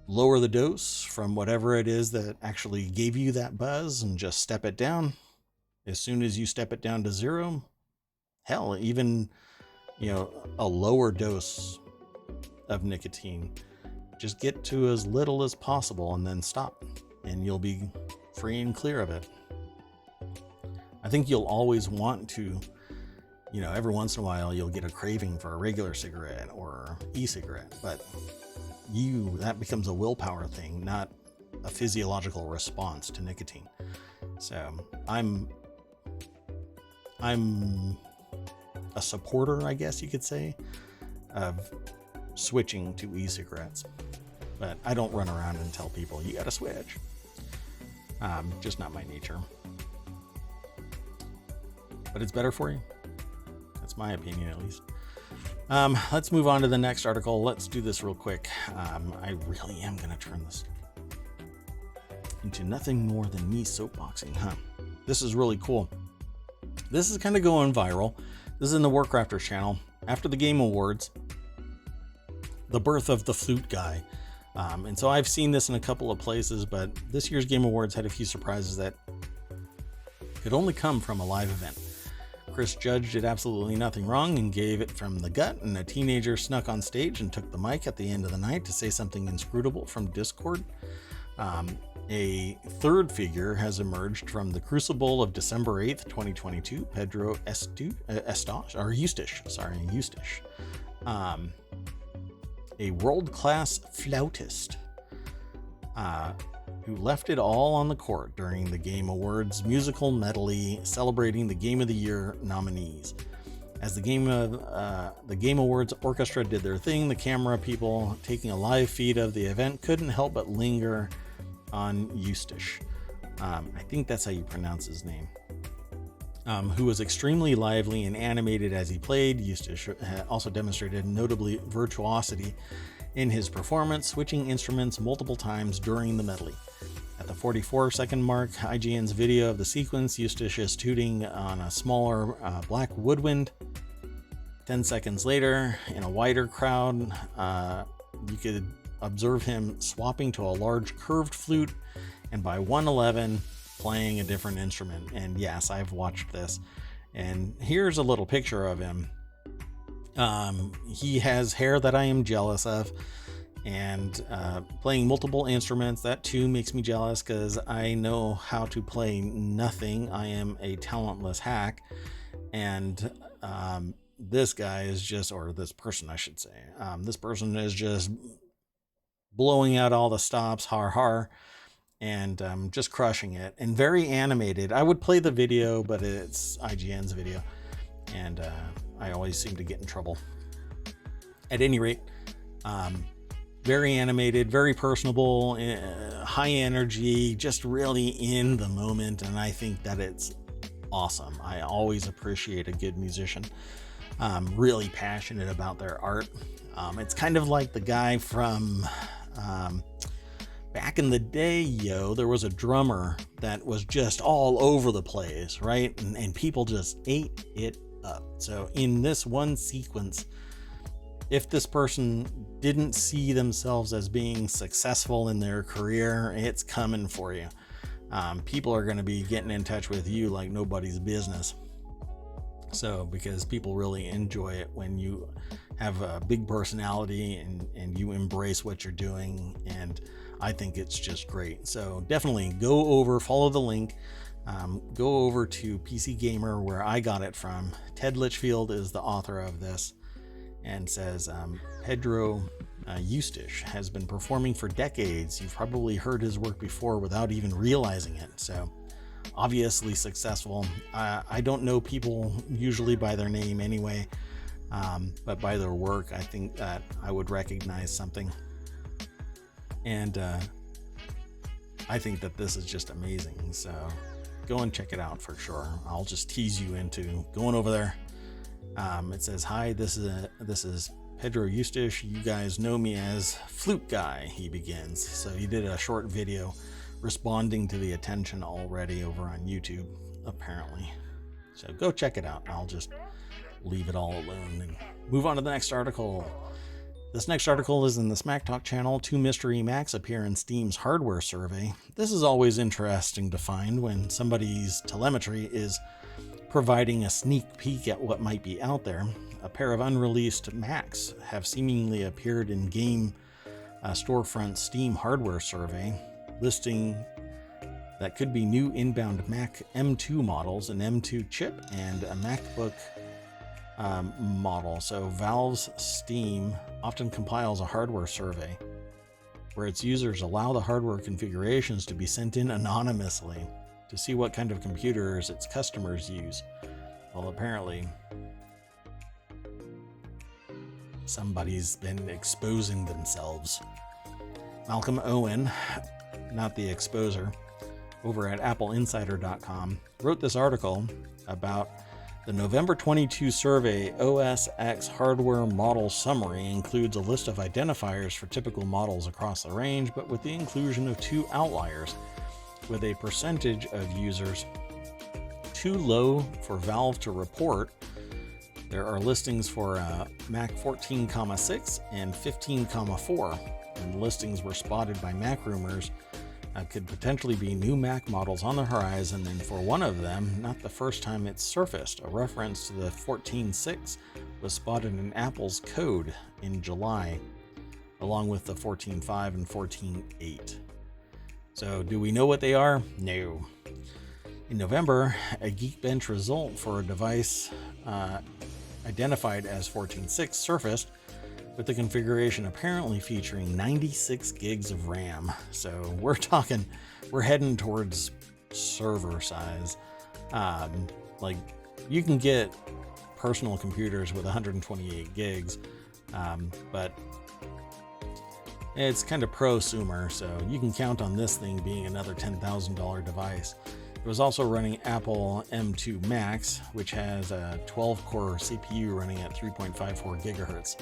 Lower the dose from whatever it is that actually gave you that buzz and just step it down. As soon as you step it down to zero, hell, even, a lower dose of nicotine, just get to as little as possible and then stop, and you'll be free and clear of it. I think you'll always want to, every once in a while you'll get a craving for a regular cigarette or e-cigarette, but that becomes a willpower thing, not a physiological response to nicotine. So I'm a supporter, I guess you could say, of switching to e-cigarettes, but I don't run around and tell people you gotta switch. Just not my nature, but it's better for you. That's my opinion, at least. Let's move on to the next article. Let's do this real quick. I really am going to turn this into nothing more than me soapboxing, This is really cool. This is kind of going viral. This is in the Warcrafters channel. After the Game Awards, the birth of the Flute Guy. And so I've seen this in a couple of places, but this year's Game Awards had a few surprises that could only come from a live event. Chris Judge did absolutely nothing wrong and gave it from the gut, and a teenager snuck on stage and took the mic at the end of the night to say something inscrutable from Discord. A third figure has emerged from the crucible of December 8th, 2022, Pedro Eustache. A world-class flautist who left it all on the court during the Game Awards musical medley celebrating the Game of the Year nominees. As the Game Awards orchestra did their thing, the camera people taking a live feed of the event couldn't help but linger on Eustache. I think that's how you pronounce his name. Who was extremely lively and animated as he played. Eustache also demonstrated notably virtuosity in his performance, switching instruments multiple times during the medley. At the 44-second mark, IGN's video of the sequence, Eustache is tooting on a smaller black woodwind. 10 seconds later, in a wider crowd, you could observe him swapping to a large curved flute, and by 1:11, playing a different instrument. And yes, I've watched this, and here's a little picture of him. He has hair that I am jealous of, and playing multiple instruments, that too makes me jealous, because I know how to play nothing. I am a talentless hack, and this guy is just, or this person I should say, this person is just blowing out all the stops, and just crushing it, and very animated. I would play the video, but it's IGN's video, and I always seem to get in trouble. At any rate, very animated, very personable, high energy, just really in the moment, and I think that it's awesome. I always appreciate a good musician, really passionate about their art. It's kind of like the guy from back in the day, there was a drummer that was just all over the place, right? And people just ate it up. So in this one sequence, if this person didn't see themselves as being successful in their career, it's coming for you. People are going to be getting in touch with you like nobody's business. So, because people really enjoy it when you have a big personality and you embrace what you're doing. And I think it's just great. So definitely go over, follow the link, go over to PC Gamer where I got it from. Ted Litchfield is the author of this, and says Pedro Eustache has been performing for decades. You've probably heard his work before without even realizing it. So obviously successful. I don't know people usually by their name anyway, but by their work, I think that I would recognize something. And I think that this is just amazing. So go and check it out for sure. I'll just tease you into going over there. It says, "Hi, this is Pedro Eustache. You guys know me as Flute Guy," he begins. So he did a short video responding to the attention already over on YouTube, apparently. So go check it out. I'll just leave it all alone and move on to the next article. This next article is in the Smack Talk channel. 2 mystery Macs appear in Steam's hardware survey. This is always interesting to find when somebody's telemetry is providing a sneak peek at what might be out there. A pair of unreleased Macs have seemingly appeared in game storefront Steam hardware survey, listing that could be new inbound Mac M2 models, an M2 chip, and a MacBook model. So Valve's Steam often compiles a hardware survey where its users allow the hardware configurations to be sent in anonymously to see what kind of computers its customers use. Well, apparently somebody's been exposing themselves. Malcolm Owen, not the exposer, over at appleinsider.com, wrote this article about the November 22 survey. OS X hardware model summary includes a list of identifiers for typical models across the range, but with the inclusion of 2 outliers, with a percentage of users too low for Valve to report. There are listings for Mac 14,6 and 15,4, and listings were spotted by Mac Rumors. Could potentially be new Mac models on the horizon, and for one of them, not the first time it's surfaced. A reference to the 14.6 was spotted in Apple's code in July, along with the 14.5 and 14.8. So do we know what they are? No. In November, a Geekbench result for a device identified as 14.6 surfaced, with the configuration apparently featuring 96 gigs of RAM. So we're heading towards server size. Like, you can get personal computers with 128 gigs, but it's kind of prosumer, so you can count on this thing being another $10,000 device. It was also running Apple M2 Max, which has a 12-core CPU running at 3.54 gigahertz.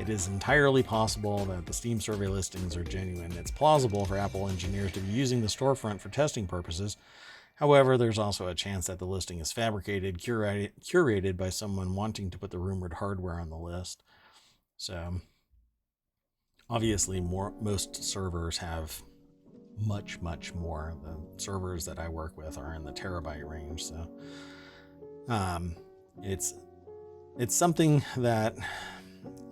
It is entirely possible that the Steam survey listings are genuine. It's plausible for Apple engineers to be using the storefront for testing purposes. However, there's also a chance that the listing is fabricated, curated by someone wanting to put the rumored hardware on the list. So, obviously, most servers have much more. The servers that I work with are in the terabyte range. So, it's something that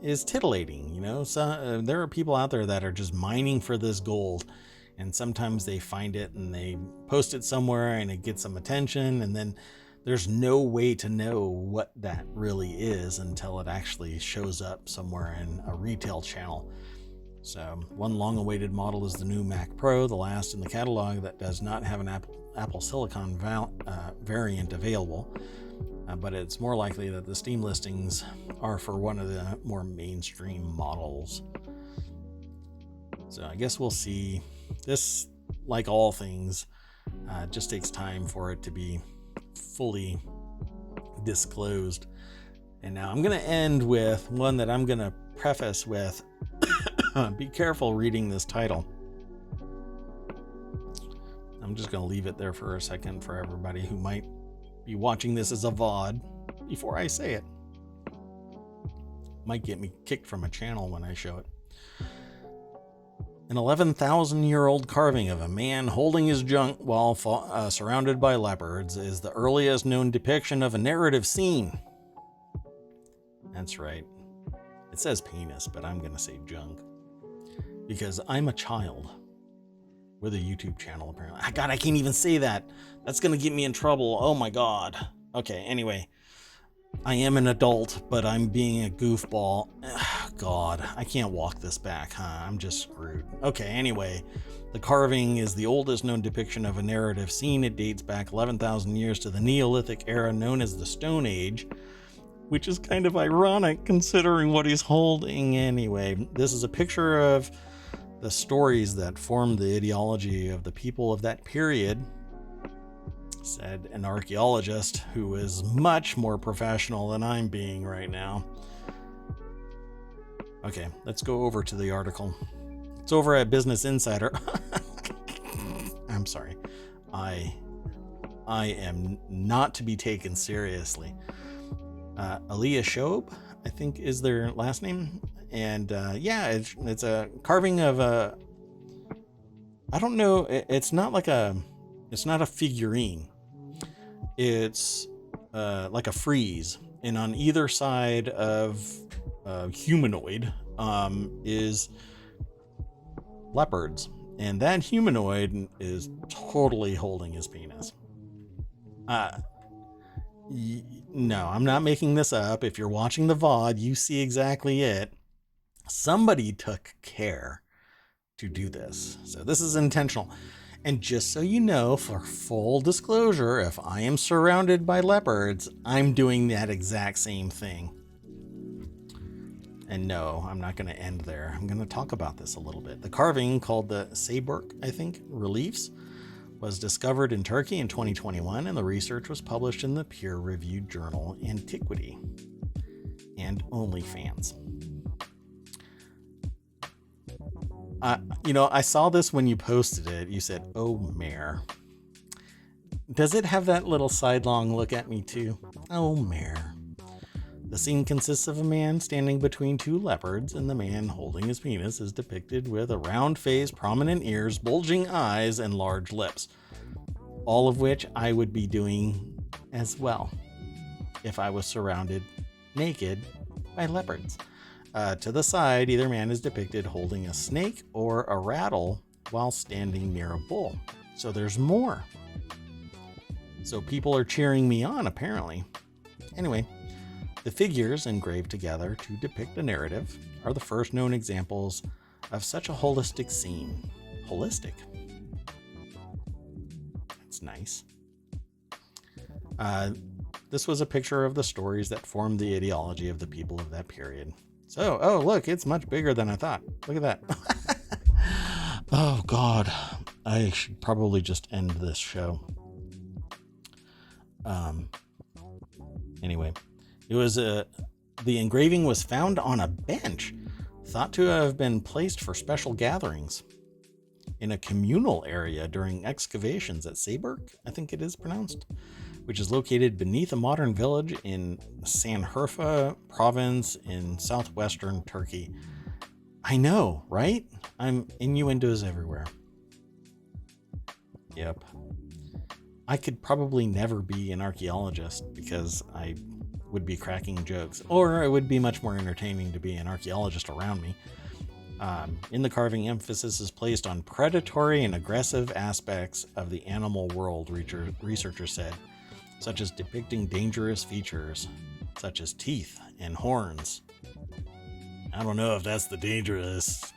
is titillating, you know. So there are people out there that are just mining for this gold, and sometimes they find it and they post it somewhere and it gets some attention, and then there's no way to know what that really is until it actually shows up somewhere in a retail channel. So one long-awaited model is the new Mac Pro, the last in the catalog that does not have an Apple Silicon variant available. But it's more likely that the Steam listings are for one of the more mainstream models. So I guess we'll see. This, like all things, just takes time for it to be fully disclosed. And now I'm going to end with one that I'm going to preface with, be careful reading this title. I'm I'm just going to leave it there for a second for everybody who might be watching this as a VOD before I say it. Might get me kicked from a channel when I show it. An 11,000-year-old carving of a man holding his junk while surrounded by leopards is the earliest known depiction of a narrative scene. That's right. It says penis, but I'm going to say junk. Because I'm a child with a YouTube channel, apparently. God, I can't even say that. That's going to get me in trouble. Oh my God. Okay, anyway. I am an adult, but I'm being a goofball. God, I can't walk this back, huh? I'm just screwed. Okay, anyway. The carving is the oldest known depiction of a narrative scene. It dates back 11,000 years to the Neolithic era known as the Stone Age, which is kind of ironic considering what he's holding anyway. This is a picture of the stories that formed the ideology of the people of that period, said an archaeologist who is much more professional than I'm being right now. Okay, let's go over to the article. It's over at Business Insider. I'm sorry. I am not to be taken seriously. Aliyah Shoaib, I think is their last name. And yeah, it's a carving of a, I don't know, it's not a figurine. It's like a frieze. And on either side of humanoid is leopards. And that humanoid is totally holding his penis. No, I'm not making this up. If you're watching the VOD, you see exactly it. Somebody took care to do this. So this is intentional. And just so you know, for full disclosure, if I am surrounded by leopards, I'm doing that exact same thing. And no, I'm not going to end there. I'm going to talk about this a little bit. The carving, called the Sayburk, I think, reliefs, was discovered in Turkey in 2021, and the research was published in the peer-reviewed journal Antiquity and OnlyFans. I saw this when you posted it. You said, "Oh, Mare." Does it have that little sidelong look at me too? Oh, Mare. The scene consists of a man standing between two leopards, and the man holding his penis is depicted with a round face, prominent ears, bulging eyes, and large lips. All of which I would be doing as well if I was surrounded naked by leopards. To the side, either man is depicted holding a snake or a rattle while standing near a bull. So there's more. So people are cheering me on, apparently. Anyway, the figures engraved together to depict a narrative are the first known examples of such a holistic scene. Holistic. That's nice. This was a picture of the stories that formed the ideology of the people of that period. So, oh, look, it's much bigger than I thought. Look at that. Oh, God. I should probably just end this show. Anyway, it was the engraving was found on a bench, thought to have been placed for special gatherings in a communal area during excavations at Sayburk, I think it is pronounced, which is located beneath a modern village in Sanhurfa province in southwestern Turkey. I know, right? I'm innuendos everywhere. Yep. I could probably never be an archaeologist because I would be cracking jokes, or it would be much more entertaining to be an archaeologist around me. In the carving, emphasis is placed on predatory and aggressive aspects of the animal world, researchers said, such as depicting dangerous features, such as teeth and horns. I don't know if that's the dangerous.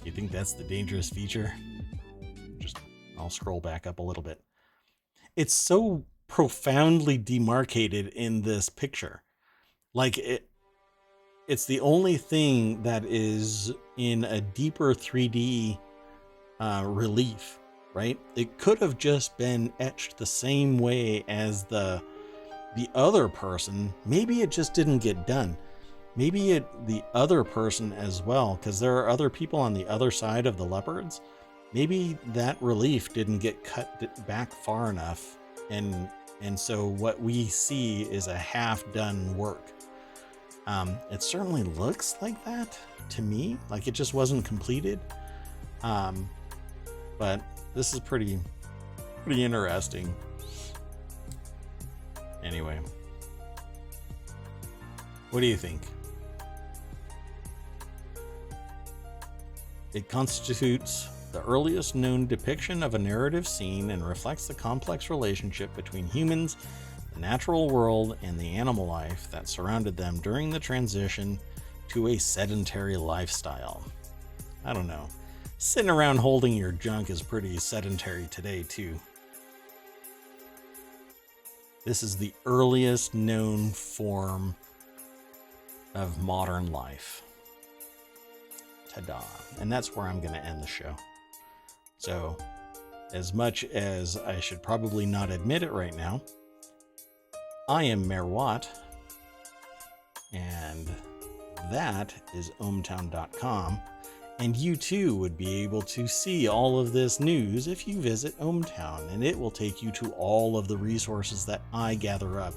You think that's the dangerous feature? I'll scroll back up a little bit. It's so profoundly demarcated in this picture. Like it's the only thing that is in a deeper 3D relief, right? It could have just been etched the same way as the other person. Maybe it just didn't get done. maybe the other person as well, because there are other people on the other side of the leopards. Maybe that relief didn't get cut back far enough, and so what we see is a half-done work. It certainly looks like that to me, like it just wasn't completed. But this is pretty interesting. Anyway, what do you think? It constitutes the earliest known depiction of a narrative scene and reflects the complex relationship between humans, the natural world, and the animal life that surrounded them during the transition to a sedentary lifestyle. I don't know. Sitting around holding your junk is pretty sedentary today, too. This is the earliest known form of modern life. Ta-da. And that's where I'm going to end the show. So, as much as I should probably not admit it right now, I am Mayor Watt, and that is ohmTown.com, and you too would be able to see all of this news if you visit ohmTown, and it will take you to all of the resources that I gather up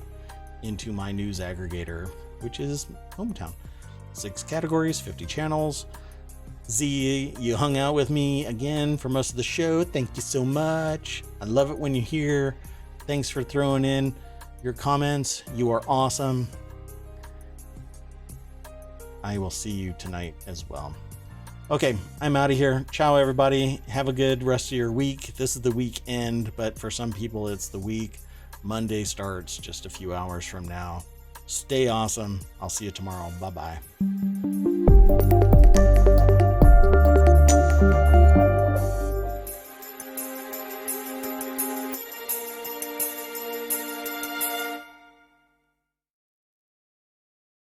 into my news aggregator, which is ohmTown. 6 categories, 50 channels. Z, you hung out with me again for most of the show. Thank you so much. I love it when you're here. Thanks for throwing in your comments. You are awesome. I will see you tonight as well. Okay, I'm out of here. Ciao, everybody. Have a good rest of your week. This is the weekend, but for some people, it's the week. Monday starts just a few hours from now. Stay awesome. I'll see you tomorrow. Bye-bye.